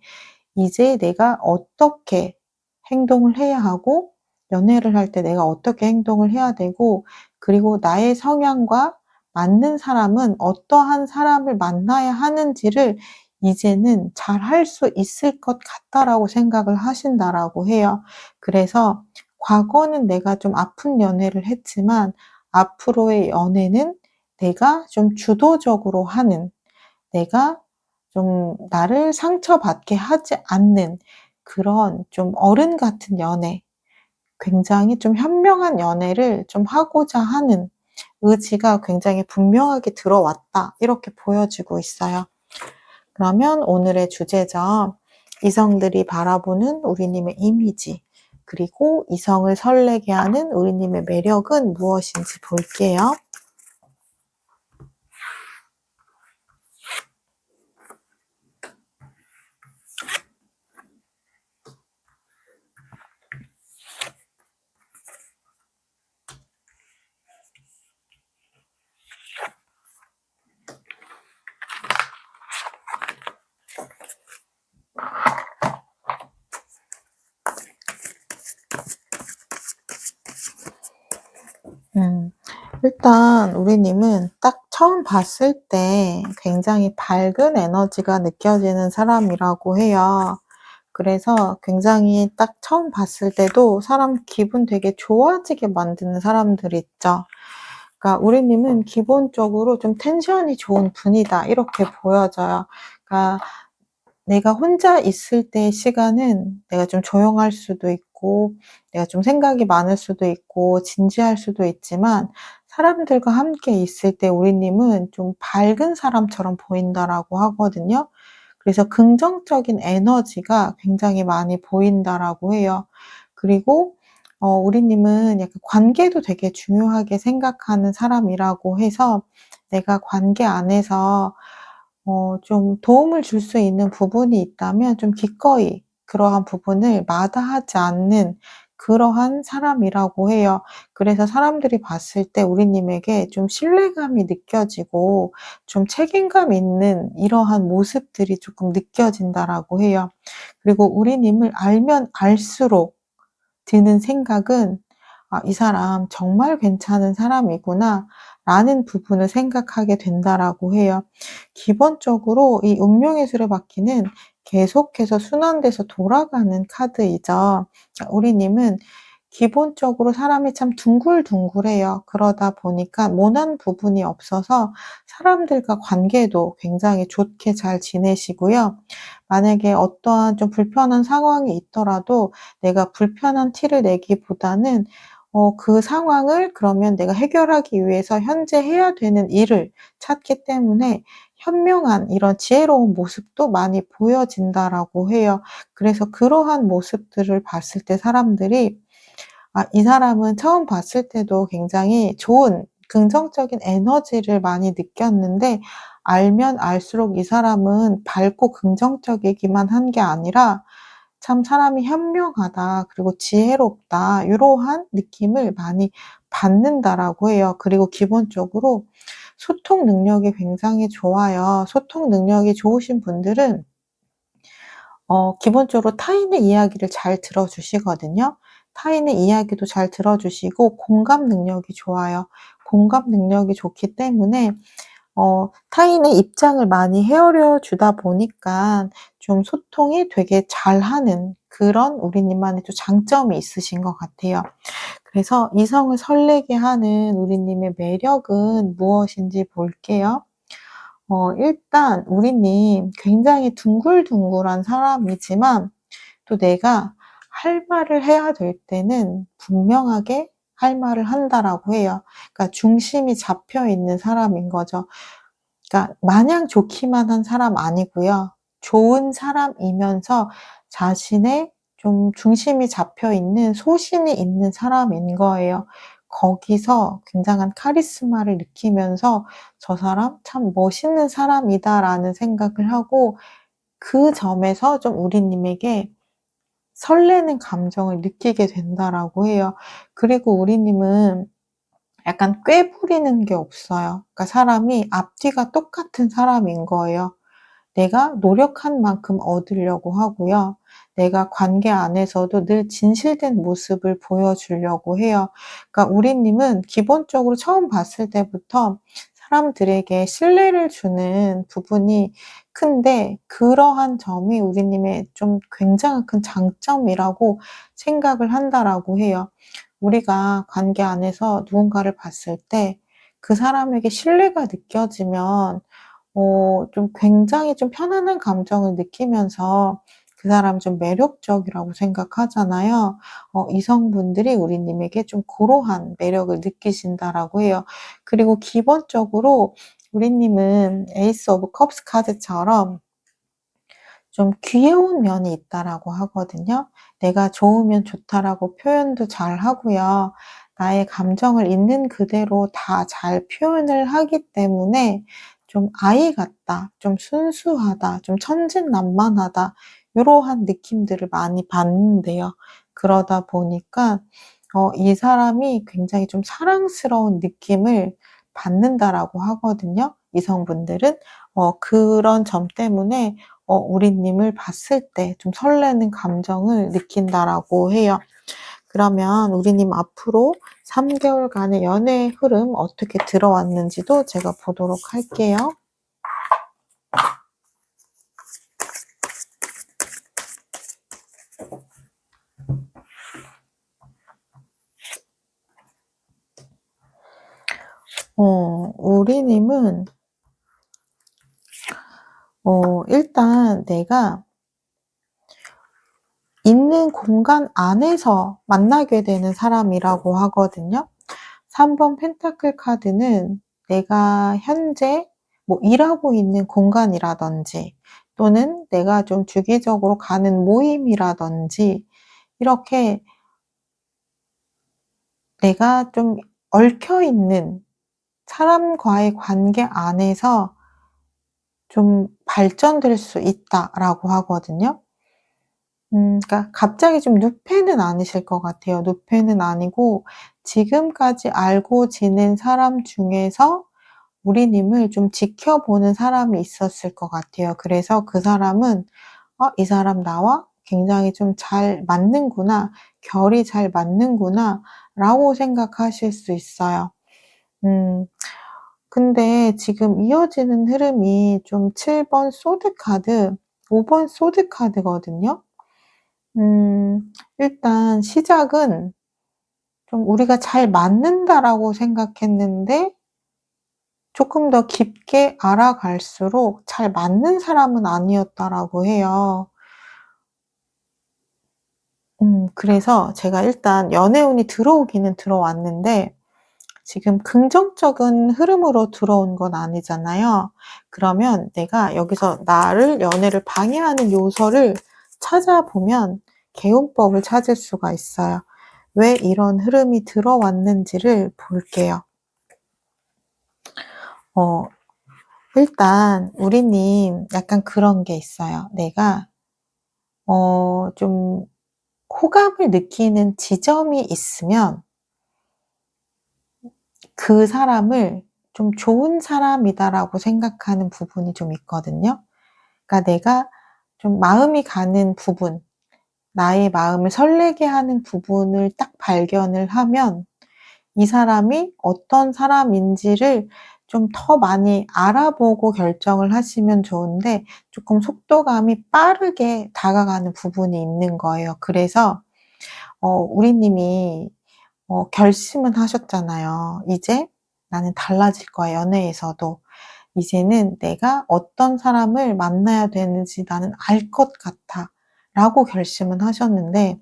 이제 내가 어떻게 행동을 해야 하고 연애를 할 때 내가 어떻게 행동을 해야 되고 그리고 나의 성향과 맞는 사람은 어떠한 사람을 만나야 하는지를 이제는 '잘할 수 있을 것 같다.'라고 생각을 하신다라고 해요. 그래서 과거는 내가 좀 아픈 연애를 했지만 앞으로의 연애는 내가 좀 주도적으로 하는, 내가 좀 나를 상처받게 하지 않는 그런 좀 어른 같은 연애, 굉장히 좀 현명한 연애를 좀 하고자 하는 의지가 굉장히 분명하게 들어왔다. 이렇게 보여지고 있어요. 그러면 오늘의 주제죠. 이성들이 바라보는 우리님의 이미지, 그리고 이성을 설레게 하는 우리님의 매력은 무엇인지 볼게요. 음. 일단 우리님은 딱 처음 봤을 때 굉장히 밝은 에너지가 느껴지는 사람이라고 해요. 그래서 굉장히 딱 처음 봤을 때도 사람 기분 되게 좋아지게 만드는 사람들 있죠. 그러니까 우리님은 기본적으로 좀 텐션이 좋은 분이다 이렇게 보여져요. 그러니까 내가 혼자 있을 때의 시간은 내가 좀 조용할 수도 있고 내가 좀 생각이 많을 수도 있고 진지할 수도 있지만 사람들과 함께 있을 때 우리님은 좀 밝은 사람처럼 보인다라고 하거든요. 그래서 긍정적인 에너지가 굉장히 많이 보인다라고 해요. 그리고 우리님은 약간 관계도 되게 중요하게 생각하는 사람이라고 해서 내가 관계 안에서 좀 도움을 줄 수 있는 부분이 있다면 좀 기꺼이 그러한 부분을 마다하지 않는 그러한 사람이라고 해요. 그래서 사람들이 봤을 때 우리님에게 좀 신뢰감이 느껴지고 좀 책임감 있는 이러한 모습들이 조금 느껴진다라고 해요. 그리고 우리님을 알면 알수록 드는 생각은 '아 이 사람 정말 괜찮은 사람이구나.' 라는 부분을 생각하게 된다라고 해요. 기본적으로 이 운명의 수레바퀴는 계속해서 순환돼서 돌아가는 카드이죠. 우리 님은 기본적으로 사람이 참 둥글둥글해요. 그러다 보니까 모난 부분이 없어서 사람들과 관계도 굉장히 좋게 잘 지내시고요. 만약에 어떠한 좀 불편한 상황이 있더라도 내가 불편한 티를 내기보다는 그 상황을 그러면 내가 해결하기 위해서 현재 해야 되는 일을 찾기 때문에 현명한 이런 지혜로운 모습도 많이 보여진다라고 해요. 그래서 그러한 모습들을 봤을 때 사람들이 '아 이 사람은 처음 봤을 때도 굉장히 좋은 긍정적인 에너지를 많이 느꼈는데 알면 알수록 이 사람은 밝고 긍정적이기만 한 게 아니라 참 사람이 현명하다. 그리고 지혜롭다.' 요러한 느낌을 많이 받는다라고 해요. 그리고 기본적으로 소통 능력이 굉장히 좋아요. 소통 능력이 좋으신 분들은 기본적으로 타인의 이야기를 잘 들어 주시거든요. 타인의 이야기도 잘 들어 주시고 공감 능력이 좋아요. 공감 능력이 좋기 때문에 타인의 입장을 많이 헤아려 주다 보니까 좀 소통이 되게 잘하는 그런 우리님만의 또 장점이 있으신 것 같아요. 그래서 이성을 설레게 하는 우리님의 매력은 무엇인지 볼게요. 일단 우리님 굉장히 둥글둥글한 사람이지만 또 내가 할 말을 해야 될 때는 분명하게 할 말을 한다라고 해요. 그러니까 중심이 잡혀 있는 사람인 거죠. 그러니까 마냥 좋기만 한 사람 아니고요. 좋은 사람이면서 자신의 좀 중심이 잡혀 있는 소신이 있는 사람인 거예요. 거기서 굉장한 카리스마를 느끼면서 '저 사람 참 멋있는 사람이다.'라는 생각을 하고 그 점에서 좀 우리님에게 설레는 감정을 느끼게 된다라고 해요. 그리고 우리님은 약간 꾀부리는 게 없어요. 그러니까 사람이 앞뒤가 똑같은 사람인 거예요. 내가 노력한 만큼 얻으려고 하고요. 내가 관계 안에서도 늘 진실된 모습을 보여주려고 해요. 그러니까 우리님은 기본적으로 처음 봤을 때부터 사람들에게 신뢰를 주는 부분이 큰데 그러한 점이 우리님의 좀 굉장히 큰 장점이라고 생각을 한다라고 해요. 우리가 관계 안에서 누군가를 봤을 때 그 사람에게 신뢰가 느껴지면 좀 굉장히 좀 편안한 감정을 느끼면서 그 사람이 좀 매력적이라고 생각하잖아요. 이성분들이 우리님에게 좀 고러한 매력을 느끼신다라고 해요. 그리고 기본적으로 우리님은 에이스 오브 컵스 카드처럼 좀 귀여운 면이 있다라고 하거든요. 내가 좋으면 좋다라고 표현도 잘하고요. 나의 감정을 있는 그대로 다 잘 표현을 하기 때문에 좀 아이 같다, 좀 순수하다, 좀 천진난만하다 요러한 느낌들을 많이 받는데요. 그러다 보니까 이 사람이 굉장히 좀 사랑스러운 느낌을 받는다라고 하거든요, 이성분들은. 그런 점 때문에 우리님을 봤을 때 좀 설레는 감정을 느낀다라고 해요. 그러면 우리님 앞으로 3개월간의 연애의 흐름 어떻게 들어왔는지도 제가 보도록 할게요. 우리님은 일단 내가 있는 공간 안에서 만나게 되는 사람이라고 하거든요. 3번 펜타클 카드는 내가 현재 뭐 일하고 있는 공간이라든지 또는 내가 좀 주기적으로 가는 모임이라든지 이렇게 내가 좀 얽혀 있는 사람과의 관계 안에서 좀 발전될 수 있다라고 하거든요. 그러니까 갑자기 좀 눕페는 아니실 것 같아요. 눕페는 아니고 지금까지 알고 지낸 사람 중에서 우리님을 좀 지켜보는 사람이 있었을 것 같아요. 그래서 그 사람은 '이 사람 나와 굉장히 좀 잘 맞는구나. 결이 잘 맞는구나.'라고 생각하실 수 있어요. 음 근데 지금 이어지는 흐름이 좀 7번 소드 카드, 5번 소드 카드거든요. 일단 시작은 좀 '우리가 잘 맞는다.'라고 생각했는데 조금 더 깊게 알아갈수록 '잘 맞는 사람은 아니었다.'라고 해요. 그래서 제가 일단 연애운이 들어오기는 들어왔는데 지금 긍정적인 흐름으로 들어온 건 아니잖아요. 그러면 내가 여기서 나를 연애를 방해하는 요소를 찾아보면 개운법을 찾을 수가 있어요. 왜 이런 흐름이 들어왔는지를 볼게요. 어 일단 우리님 약간 그런 게 있어요. 내가 좀 호감을 느끼는 지점이 있으면 그 사람을 좀 '좋은 사람이다.'라고 생각하는 부분이 좀 있거든요. 그러니까 내가 좀 마음이 가는 부분, 나의 마음을 설레게 하는 부분을 딱 발견을 하면 이 사람이 어떤 사람인지를 좀 더 많이 알아보고 결정을 하시면 좋은데 조금 속도감이 빠르게 다가가는 부분이 있는 거예요. 그래서 우리 님이 결심은 하셨잖아요. 이제 나는 달라질 거야, 연애에서도. 이제는 내가 어떤 사람을 만나야 되는지 나는 알 것 같아. 라고 결심은 하셨는데,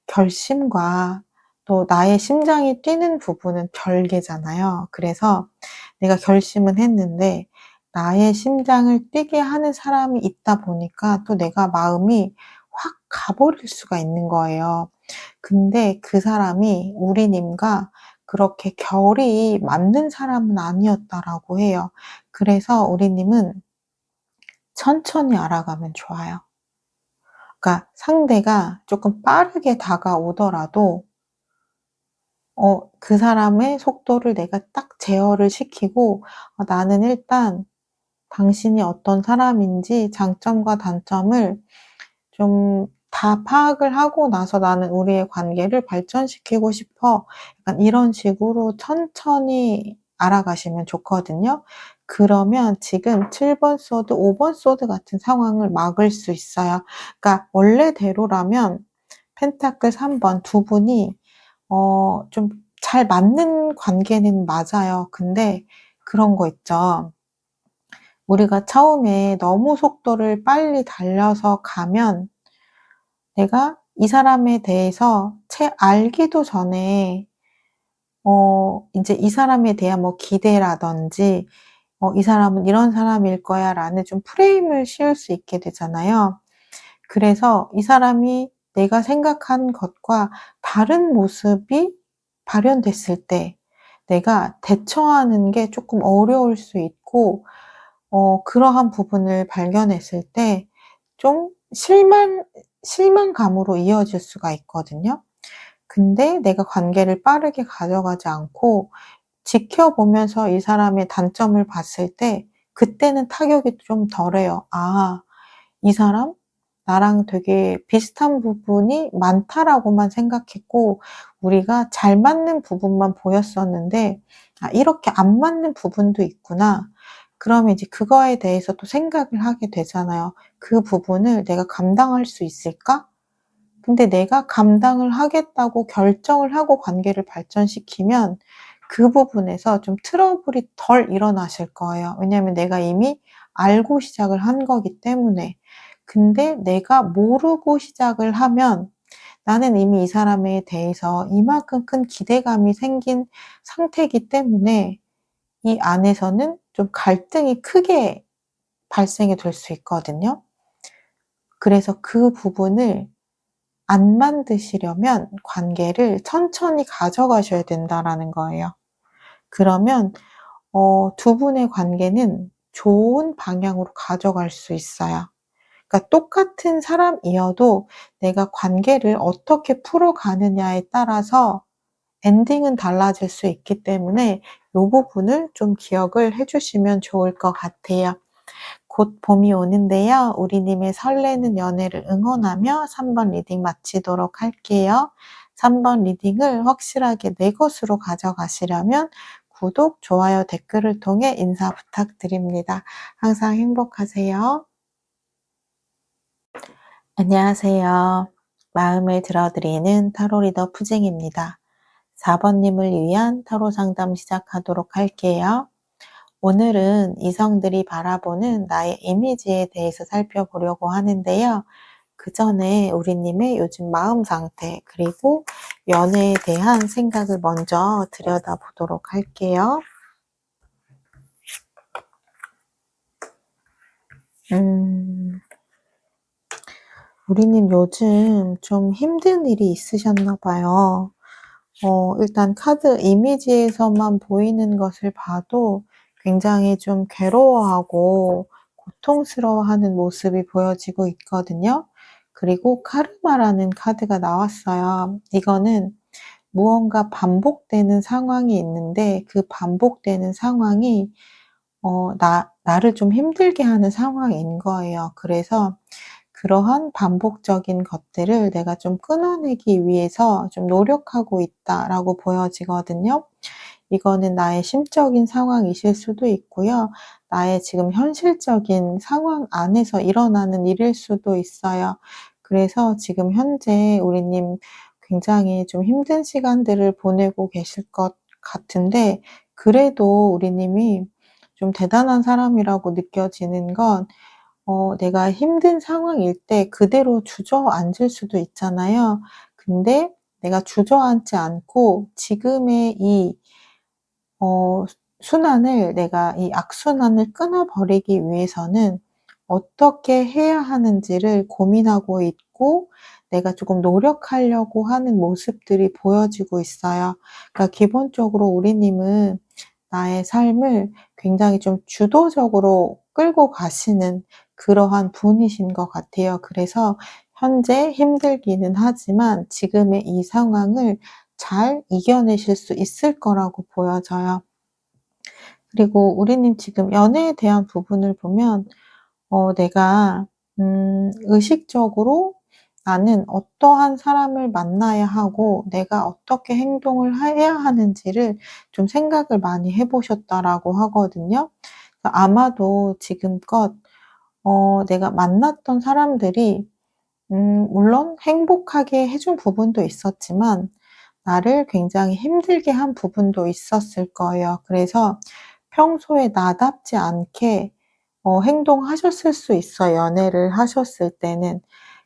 결심과 또 나의 심장이 뛰는 부분은 별개잖아요. 그래서 내가 결심은 했는데, 나의 심장을 뛰게 하는 사람이 있다 보니까 또 내가 마음이 확 가버릴 수가 있는 거예요. 근데 그 사람이 우리 님과 그렇게 결이 맞는 사람은 아니었다라고 해요. 그래서 우리 님은 천천히 알아가면 좋아요. 그러니까 상대가 조금 빠르게 다가오더라도 그 사람의 속도를 내가 딱 제어를 시키고 나는 일단 당신이 어떤 사람인지 장점과 단점을 좀 다 파악을 하고 나서 나는 우리의 관계를 발전시키고 싶어. 약간 이런 식으로 천천히 알아가시면 좋거든요. 그러면 지금 7번 소드, 5번 소드 같은 상황을 막을 수 있어요. 그러니까 원래대로라면 펜타클 3번 두 분이 좀 잘 맞는 관계는 맞아요. 근데 그런 거 있죠. 우리가 처음에 너무 속도를 빨리 달려서 가면 내가 이 사람에 대해서 채 알기도 전에 인제 이 사람에 대한 뭐 기대라든지 '이 사람은 이런 사람일 거야.'라는 좀 프레임을 씌울 수 있게 되잖아요. 그래서 이 사람이 내가 생각한 것과 다른 모습이 발현됐을 때 내가 대처하는 게 쪼끔 어려울 수 있고 그러한 부분을 발견했을 때 좀 실망감으로 이어질 수가 있거든요. 근데 내가 관계를 빠르게 가져가지 않고 지켜보면서 이 사람의 단점을 봤을 때 그때는 타격이 좀 덜해요. '아, 이 사람 나랑 되게 비슷한 부분이 많다.'라고만 생각했고 우리가 잘 맞는 부분만 보였었는데 '아, 이렇게 안 맞는 부분도 있구나.' 그러면 이제 그거에 대해서 또 생각을 하게 되잖아요. '그 부분을 내가 감당할 수 있을까?' 근데 내가 감당을 하겠다고 결정을 하고 관계를 발전시키면 그 부분에서 좀 트러블이 덜 일어나실 거예요. 왜냐하면 내가 이미 알고 시작을 한 거기 때문에. 근데 내가 모르고 시작을 하면 나는 이미 이 사람에 대해서 이만큼 큰 기대감이 생긴 상태이기 때문에 이 안에서는 좀 갈등이 크게 발생이 될 수 있거든요. 그래서 그 부분을 안 만드시려면 관계를 천천히 가져가셔야 된다라는 거예요. 그러면 두 분의 관계는 좋은 방향으로 가져갈 수 있어요. 그러니까 똑같은 사람이어도 내가 관계를 어떻게 풀어가느냐에 따라서 엔딩은 달라질 수 있기 때문에 요 부분을 좀 기억을 해 주시면 좋을 것 같아요. 곧 봄이 오는데요. 우리 님의 설레는 연애를 응원하며 3번 리딩 마치도록 할게요. 3번 리딩을 확실하게 내 것으로 가져가시려면 구독, 좋아요, 댓글을 통해 인사 부탁드립니다. 항상 행복하세요. 안녕하세요. 마음을 들어드리는 타로 리더 푸쟁입니다. 4번 님을 위한 타로 상담 시작하도록 할게요. 오늘은 이성들이 바라보는 나의 이미지에 대해서 살펴보려고 하는데요. 그 전에 우리님의 요즘 마음 상태, 그리고 연애에 대한 생각을 먼저 들여다보도록 할게요. 우리님 요즘 좀 힘든 일이 있으셨나 봐요. 일단 카드 이미지에서만 보이는 것을 봐도 굉장히 좀 괴로워하고 고통스러워하는 모습이 보여지고 있거든요. 그리고 카르마라는 카드가 나왔어요. 이거는 무언가 반복되는 상황이 있는데 그 반복되는 상황이 나를 좀 힘들게 하는 상황인 거예요. 그래서 그러한 반복적인 것들을 내가 좀 끊어내기 위해서 좀 노력하고 있다라고 보여지거든요. 이거는 나의 심적인 상황이실 수도 있고요. 나의 지금 현실적인 상황 안에서 일어나는 일일 수도 있어요. 그래서 지금 현재 우리님 굉장히 좀 힘든 시간들을 보내고 계실 것 같은데, 그래도 우리님이 좀 대단한 사람이라고 느껴지는 건, 내가 힘든 상황일 때 그대로 주저앉을 수도 있잖아요. 근데 내가 주저앉지 않고 지금의 이 어 순환을, 내가 이 악순환을 끊어 버리기 위해서는 어떻게 해야 하는지를 고민하고 있고, 내가 조금 노력하려고 하는 모습들이 보여지고 있어요. 그러니까 기본적으로 우리님은 나의 삶을 굉장히 좀 주도적으로 끌고 가시는 그러한 분이신 것 같아요. 그래서 현재 힘들기는 하지만 지금의 이 상황을 잘 이겨내실 수 있을 거라고 보여져요. 그리고 우리님 지금 연애에 대한 부분을 보면, 내가 의식적으로 '나는 어떠한 사람을 만나야 하고 내가 어떻게 행동을 해야 하는지를 좀 생각을 많이 해 보셨다.'라고 하거든요. 아마도 지금껏 내가 만났던 사람들이 물론 행복하게 해준 부분도 있었지만 나를 굉장히 힘들게 한 부분도 있었을 거예요. 그래서 평소에 나답지 않게 행동하셨을 수 있어요, 연애를 하셨을 때는.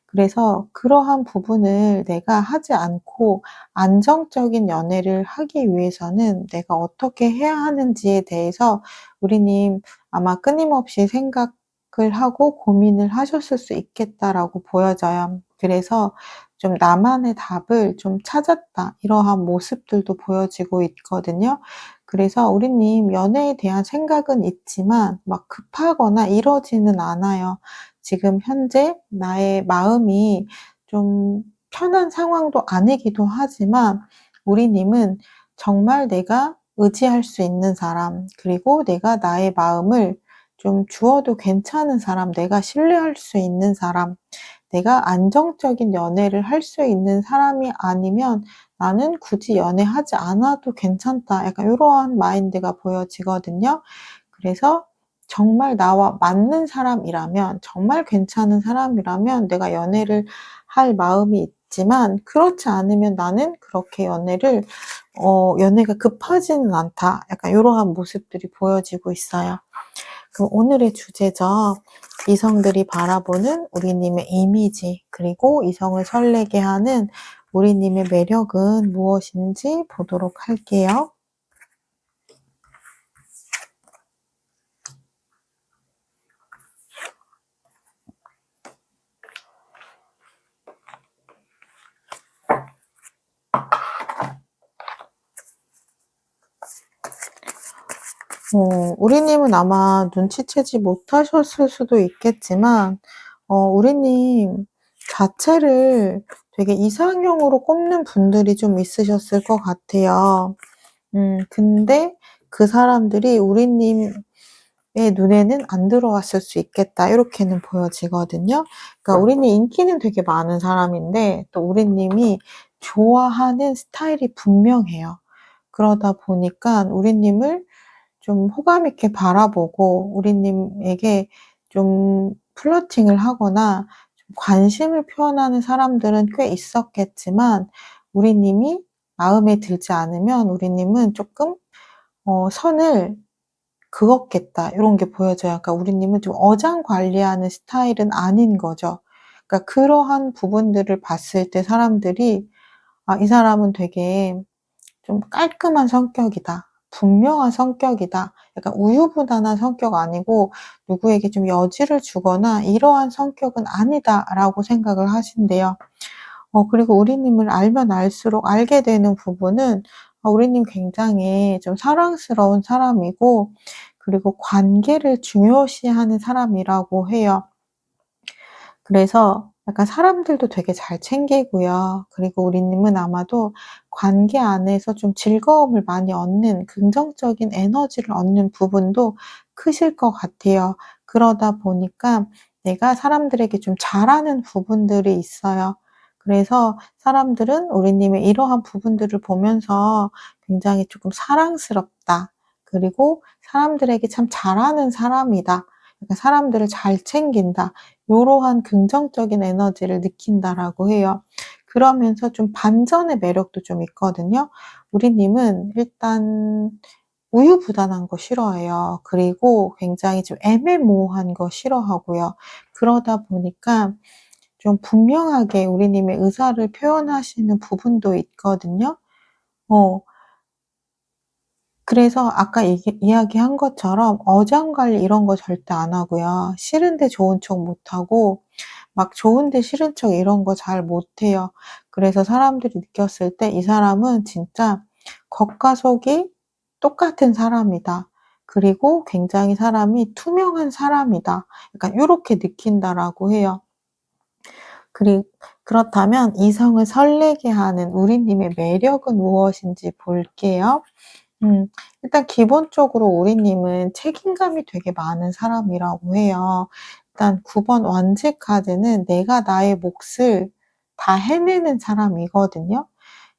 그래서 그러한 부분을 내가 하지 않고 안정적인 연애를 하기 위해서는 내가 어떻게 해야 하는지에 대해서 우리님 아마 끊임없이 생각을 하고 고민을 하셨을 수 있겠다라고 보여져요. 그래서 좀 '나만의 답을 좀 찾았다.' 이러한 모습들도 보여지고 있거든요. 그래서 우리님 연애에 대한 생각은 있지만 막 급하거나 이러지는 않아요. 지금 현재 나의 마음이 좀 편한 상황도 아니기도 하지만, 우리님은 정말 내가 의지할 수 있는 사람, 그리고 내가 나의 마음을 좀 주어도 괜찮은 사람, 내가 신뢰할 수 있는 사람, 내가 안정적인 연애를 할 수 있는 사람이 아니면 '나는 굳이 연애하지 않아도 괜찮다.' 약간 요러한 마인드가 보여지거든요. 그래서 정말 나와 맞는 사람이라면, 정말 괜찮은 사람이라면 내가 연애를 할 마음이 있지만, 그렇지 않으면 '나는 그렇게 연애가 급하지는 않다.' 약간 요러한 모습들이 보여지고 있어요. 그럼 오늘의 주제죠. 이성들이 바라보는 우리님의 이미지, 그리고 이성을 설레게 하는 우리님의 매력은 무엇인지 보도록 할게요. 우리님은 아마 눈치채지 못하셨을 수도 있겠지만, 우리님 자체를 되게 이상형으로 꼽는 분들이 좀 있으셨을 것 같아요. 근데 그 사람들이 우리님의 눈에는 안 들어왔을 수 있겠다, 이렇게는 보여지거든요. 그러니까 우리님 인기는 되게 많은 사람인데 또 우리님이 좋아하는 스타일이 분명해요. 그러다 보니까 우리님을 좀 호감 있게 바라보고 우리님에게 좀 플러팅을 하거나 좀 관심을 표현하는 사람들은 꽤 있었겠지만, 우리님이 마음에 들지 않으면 우리님은 쪼끔 선을 그었겠다, 요런 게 보여져요. 그러니까 우리님은 좀 어장관리하는 스타일은 아닌 거죠. 그러니까 그러한 부분들을 봤을 때 사람들이 '아, 이 사람은 되게 좀 깔끔한 성격이다. 분명한 성격이다. 약간 우유부단한 성격 아니고 누구에게 좀 여지를 주거나 이러한 성격은 아니다.'라고 생각을 하신대요. 그리고 우리님을 알면 알수록 알게 되는 부분은, 우리님 굉장히 좀 사랑스러운 사람이고, 그리고 관계를 중요시하는 사람이라고 해요. 그래서 약간 사람들도 되게 잘 챙기고요. 그리고 우리님은 아마도 관계 안에서 좀 즐거움을 많이 얻는, 긍정적인 에너지를 얻는 부분도 크실 것 같아요. 그러다 보니까 내가 사람들에게 좀 잘하는 부분들이 있어요. 그래서 사람들은 우리님의 이러한 부분들을 보면서 굉장히 조금 사랑스럽다. 그리고 사람들에게 참 잘하는 사람이다. 그러니까 사람들을 잘 챙긴다. 요러한 긍정적인 에너지를 느낀다라고 해요. 그러면서 좀 반전의 매력도 좀 있거든요. 우리님은 일단 우유부단한 거 싫어해요. 그리고 굉장히 좀 애매모호한 거 싫어하고요. 그러다 보니까 좀 분명하게 우리님의 의사를 표현하시는 부분도 있거든요. 어 그래서 아까 이야기한 것처럼 어장관리 이런 거 절대 안 하고요. 싫은데 좋은 척 못 하고 막 좋은데 싫은 척 이런 거 잘 못해요. 그래서 사람들이 느꼈을 때 '이 사람은 진짜 겉과 속이 똑같은 사람이다. 그리고 굉장히 사람이 투명한 사람이다.' 약간 요렇게 느낀다라고 해요. 그리 그렇다면 이성을 설레게 하는 우리님의 매력은 무엇인지 볼게요. 음 일단 기본적으로 우리님은 책임감이 되게 많은 사람이라고 해요. 일단 9번 완지 카드는 내가 나의 몫을 다 해내는 사람이거든요.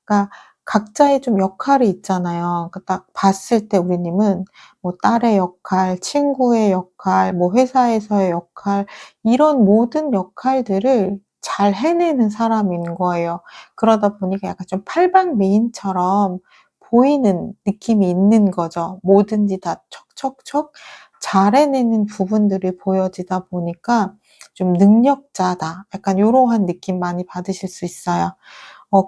그러니까 각자의 좀 역할이 있잖아요. 그 딱 봤을 때 우리님은 뭐 딸의 역할, 친구의 역할, 뭐 회사에서의 역할 이런 모든 역할들을 잘 해내는 사람인 거예요. 그러다 보니까 약간 좀 팔방미인처럼 보이는 느낌이 있는 거죠. 뭐든지 다 척척척 잘 해내는 부분들이 보여지다 보니까 좀 '능력자다.' 약간 요러한 느낌 많이 받으실 수 있어요.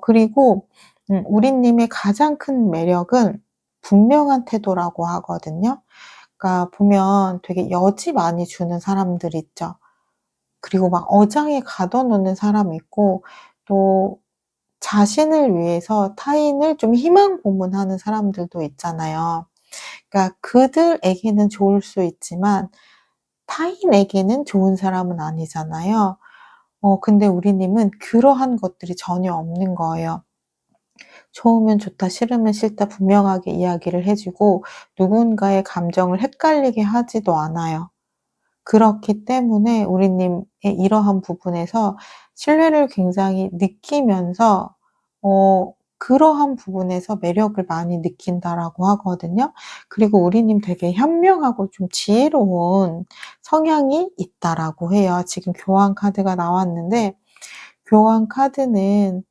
그리고 우리님의 가장 큰 매력은 분명한 태도라고 하거든요. 그러니까 보면 되게 여지 많이 주는 사람들 있죠. 그리고 막 어장에 가둬 놓는 사람이 있고 또 자신을 위해서 타인을 좀 희망 고문하는 사람들도 있잖아요. 그러니까 그들에게는 좋을 수 있지만 타인에게는 좋은 사람은 아니잖아요. 근데 우리님은 그러한 것들이 전혀 없는 거예요. 좋으면 좋다, 싫으면 싫다 분명하게 이야기를 해 주고 누군가의 감정을 헷갈리게 하지도 않아요. 그렇기 때문에 우리님의 이러한 부분에서 신뢰를 굉장히 느끼면서 그러한 부분에서 매력을 많이 느낀다라고 하거든요. 그리고 우리님 되게 현명하고 좀 지혜로운 성향이 있다라고 해요. 지금 교환 카드가 나왔는데 교환 카드는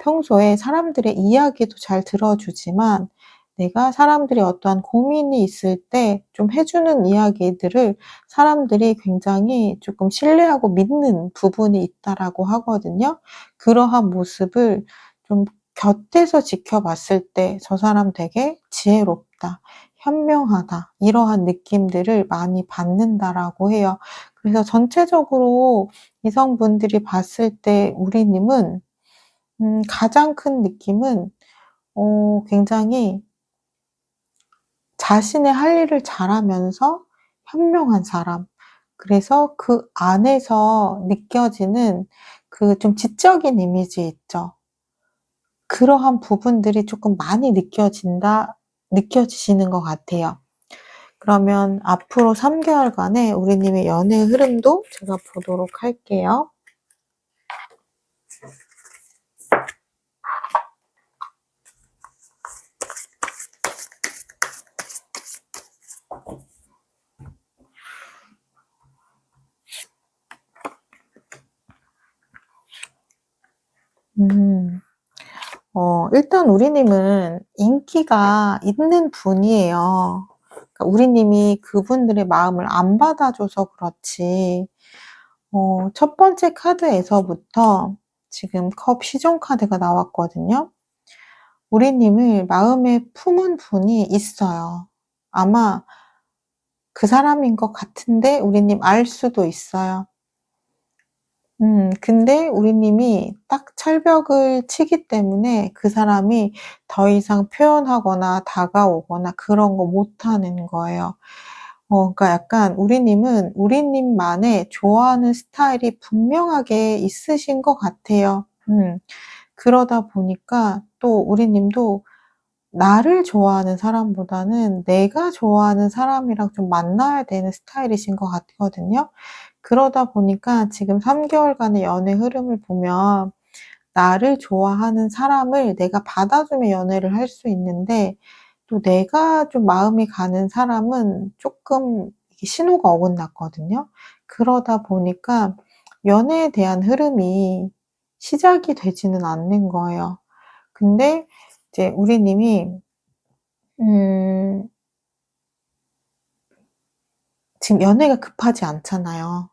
평소에 사람들의 이야기도 잘 들어주지만 내가 사람들이 어떠한 고민이 있을 때 좀 해 주는 이야기들을 사람들이 굉장히 조금 신뢰하고 믿는 부분이 있다라고 하거든요. 그러한 모습을 좀 곁에서 지켜봤을 때 '저 사람 되게 지혜롭다. 현명하다.' 이러한 느낌들을 많이 받는다라고 해요. 그래서 전체적으로 이성분들이 봤을 때 우리님은 가장 큰 느낌은 굉장히 자신의 할 일을 잘하면서 현명한 사람. 그래서 그 안에서 느껴지는 그 좀 지적인 이미지 있죠. 그러한 부분들이 쪼끔 많이 느껴지시는 것 같아요. 그러면 앞으로 3 개월간의 우리님의 연애 흐름도 제가 보도록 할게요. 음. 일단 우리님은 인기가 있는 분이에요. 그러니까 우리님이 그분들의 마음을 안 받아줘서 그렇지 첫 번째 카드에서부터 지금 컵 시종 카드가 나왔거든요. 우리님을 마음에 품은 분이 있어요. 아마 그 사람인 것 같은데 우리님 알 수도 있어요. 근데 우리님이 딱 철벽을 치기 때문에 그 사람이 더 이상 표현하거나 다가오거나 그런 거 못하는 거예요. 그러니까 약간 우리님은 우리님만의 좋아하는 스타일이 분명하게 있으신 것 같아요. 그러다 보니까 또 우리님도 나를 좋아하는 사람보다는 내가 좋아하는 사람이랑 좀 만나야 되는 스타일이신 것 같거든요. 그러다 보니까 지금 3 개월간의 연애 흐름을 보면 나를 좋아하는 사람을 내가 받아주면 연애를 할 수 있는데 또 내가 좀 마음이 가는 사람은 쪼끔 이게 신호가 어긋났거든요. 그러다 보니까 연애에 대한 흐름이 시작이 되지는 않는 거예요. 근데 이제 우리 님이 음 지금 연애가 급하지 않잖아요.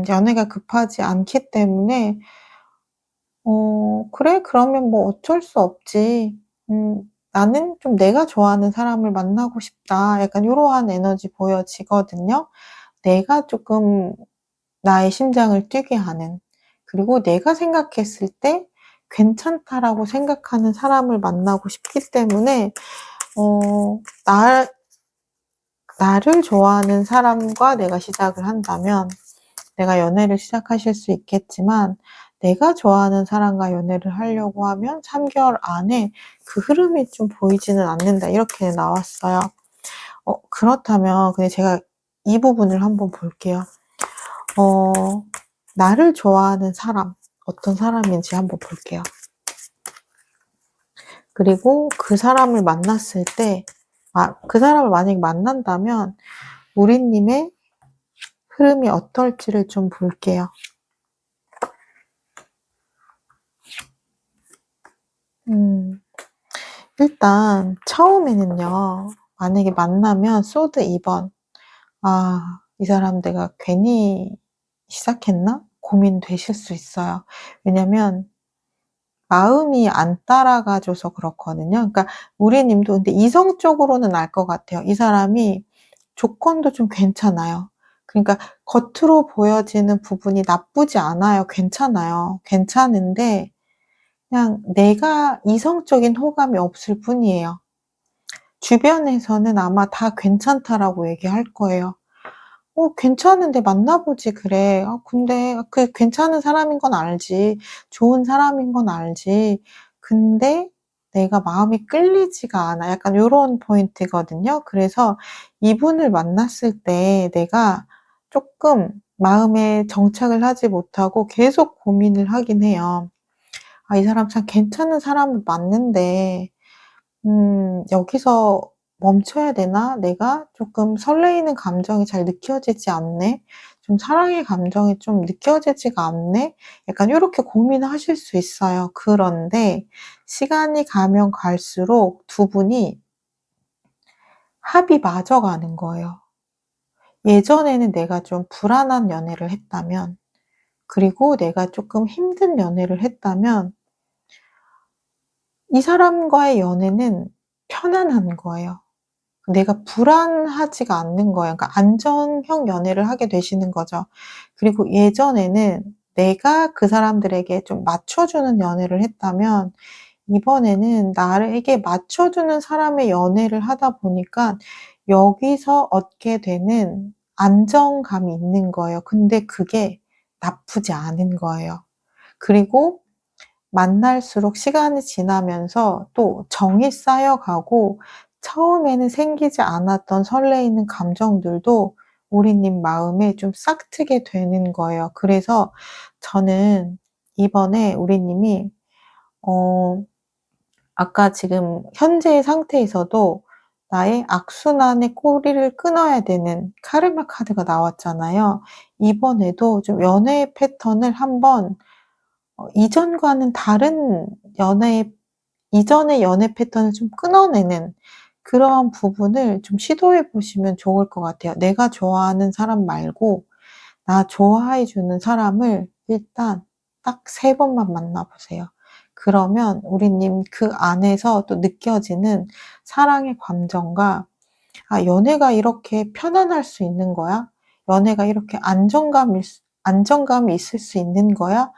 연애가 급하지 않기 때문에 '그래 그러면 뭐 어쩔 수 없지. 나는 좀 내가 좋아하는 사람을 만나고 싶다.' 약간 요러한 에너지 보여지거든요. 내가 쪼끔 나의 심장을 뛰게 하는, 그리고 내가 생각했을 때 '괜찮다.'라고 생각하는 사람을 만나고 싶기 때문에 어 나 나를 좋아하는 사람과 내가 시작을 한다면 내가 연애를 시작하실 수 있겠지만, 내가 좋아하는 사람과 연애를 하려고 하면 3 개월 안에 그 흐름이 좀 보이지는 않는다, 이렇게 나왔어요. 그렇다면 근데 제가 이 부분을 한번 볼게요. 어 나를 좋아하는 사람, 어떤 사람인지 한번 볼게요. 그리고 그 사람을 만났을 때 그 사람을 만약에 만난다면 우리 님의 흐름이 어떨지를 좀 볼게요. 음. 일단 처음에는요. 만약에 만나면 소드 2 번 '아 이 사람 내가 괜히 시작했나?' 고민되실 수 있어요. 왜냐면 마음이 안 따라가 줘서 그렇거든요. 그러니까 우리 님도 근데 이성적으로는 알 것 같아요. 이 사람이 조건도 좀 괜찮아요. 그러니까 겉으로 보여지는 부분이 나쁘지 않아요. 괜찮아요. 괜찮은데 그냥 내가 이성적인 호감이 없을 뿐이에요. 주변에서는 아마 다 괜찮다라고 얘기할 거예요. 괜찮은데 만나 보지 그래. 근데 그 괜찮은 사람인 건 알지. 좋은 사람인 건 알지. 근데 내가 마음이 끌리지가 않아. 약간 요런 포인트거든요. 그래서 이분을 만났을 때 내가 쪼끔 마음에 정착을 하지 못하고 계속 고민을 하긴 해요. '아 이 사람 참 괜찮은 사람은 맞는데 여기서 멈춰야 되나? 내가 조금 설레이는 감정이 잘 느껴지지 않네. 좀 사랑의 감정이 좀 느껴지지가 않네.' 약간 요렇게 고민하실 수 있어요. 그런데 시간이 가면 갈수록 두 분이 합이 맞아가는 거예요. 예전에는 내가 좀 불안한 연애를 했다면, 그리고 내가 쪼끔 힘든 연애를 했다면 이 사람과의 연애는 편안한 거예요. 내가 불안하지가 않는 거예요. 그러니까 안정형 연애를 하게 되시는 거죠. 그리고 예전에는 내가 그 사람들에게 좀 맞춰주는 연애를 했다면 이번에는 나에게 맞춰주는 사람의 연애를 하다 보니까 여기서 얻게 되는 안정감이 있는 거예요. 근데 그게 나쁘지 않은 거예요. 그리고 만날수록 시간이 지나면서 또 정이 쌓여가고 처음에는 생기지 않았던 설레이는 감정들도 우리님 마음에 좀 싹트게 되는 거예요. 그래서 저는 이번에 우리님이 어 아까 지금 현재의 상태에서도 나의 악순환의 꼬리를 끊어야 되는 카르마 카드가 나왔잖아요. 이번에도 좀 연애의 패턴을 한번 이전과는 다른 연애의 이전의 연애 패턴을 좀 끊어내는 그런 부분을 좀 시도해 보시면 좋을 것 같아요. 내가 좋아하는 사람 말고 나 좋아해 주는 사람을 일단 딱 3 번만 만나 보세요. 그러면 우리 님 그 안에서 또 느껴지는 사랑의 감정과 '아 연애가 이렇게 편안할 수 있는 거야? 연애가 이렇게 안정감이 있을 수 있는 거야?'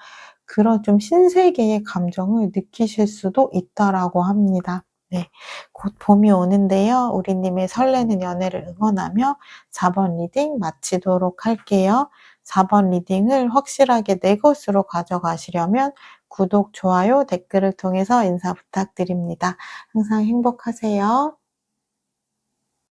그런 좀 신세계의 감정을 느끼실 수도 있다라고 합니다. 네. 곧 봄이 오는데요. 우리 님의 설레는 연애를 응원하며 4번 리딩 마치도록 할게요. 4번 리딩을 확실하게 내 것으로 가져가시려면 구독, 좋아요, 댓글을 통해서 인사 부탁드립니다. 항상 행복하세요.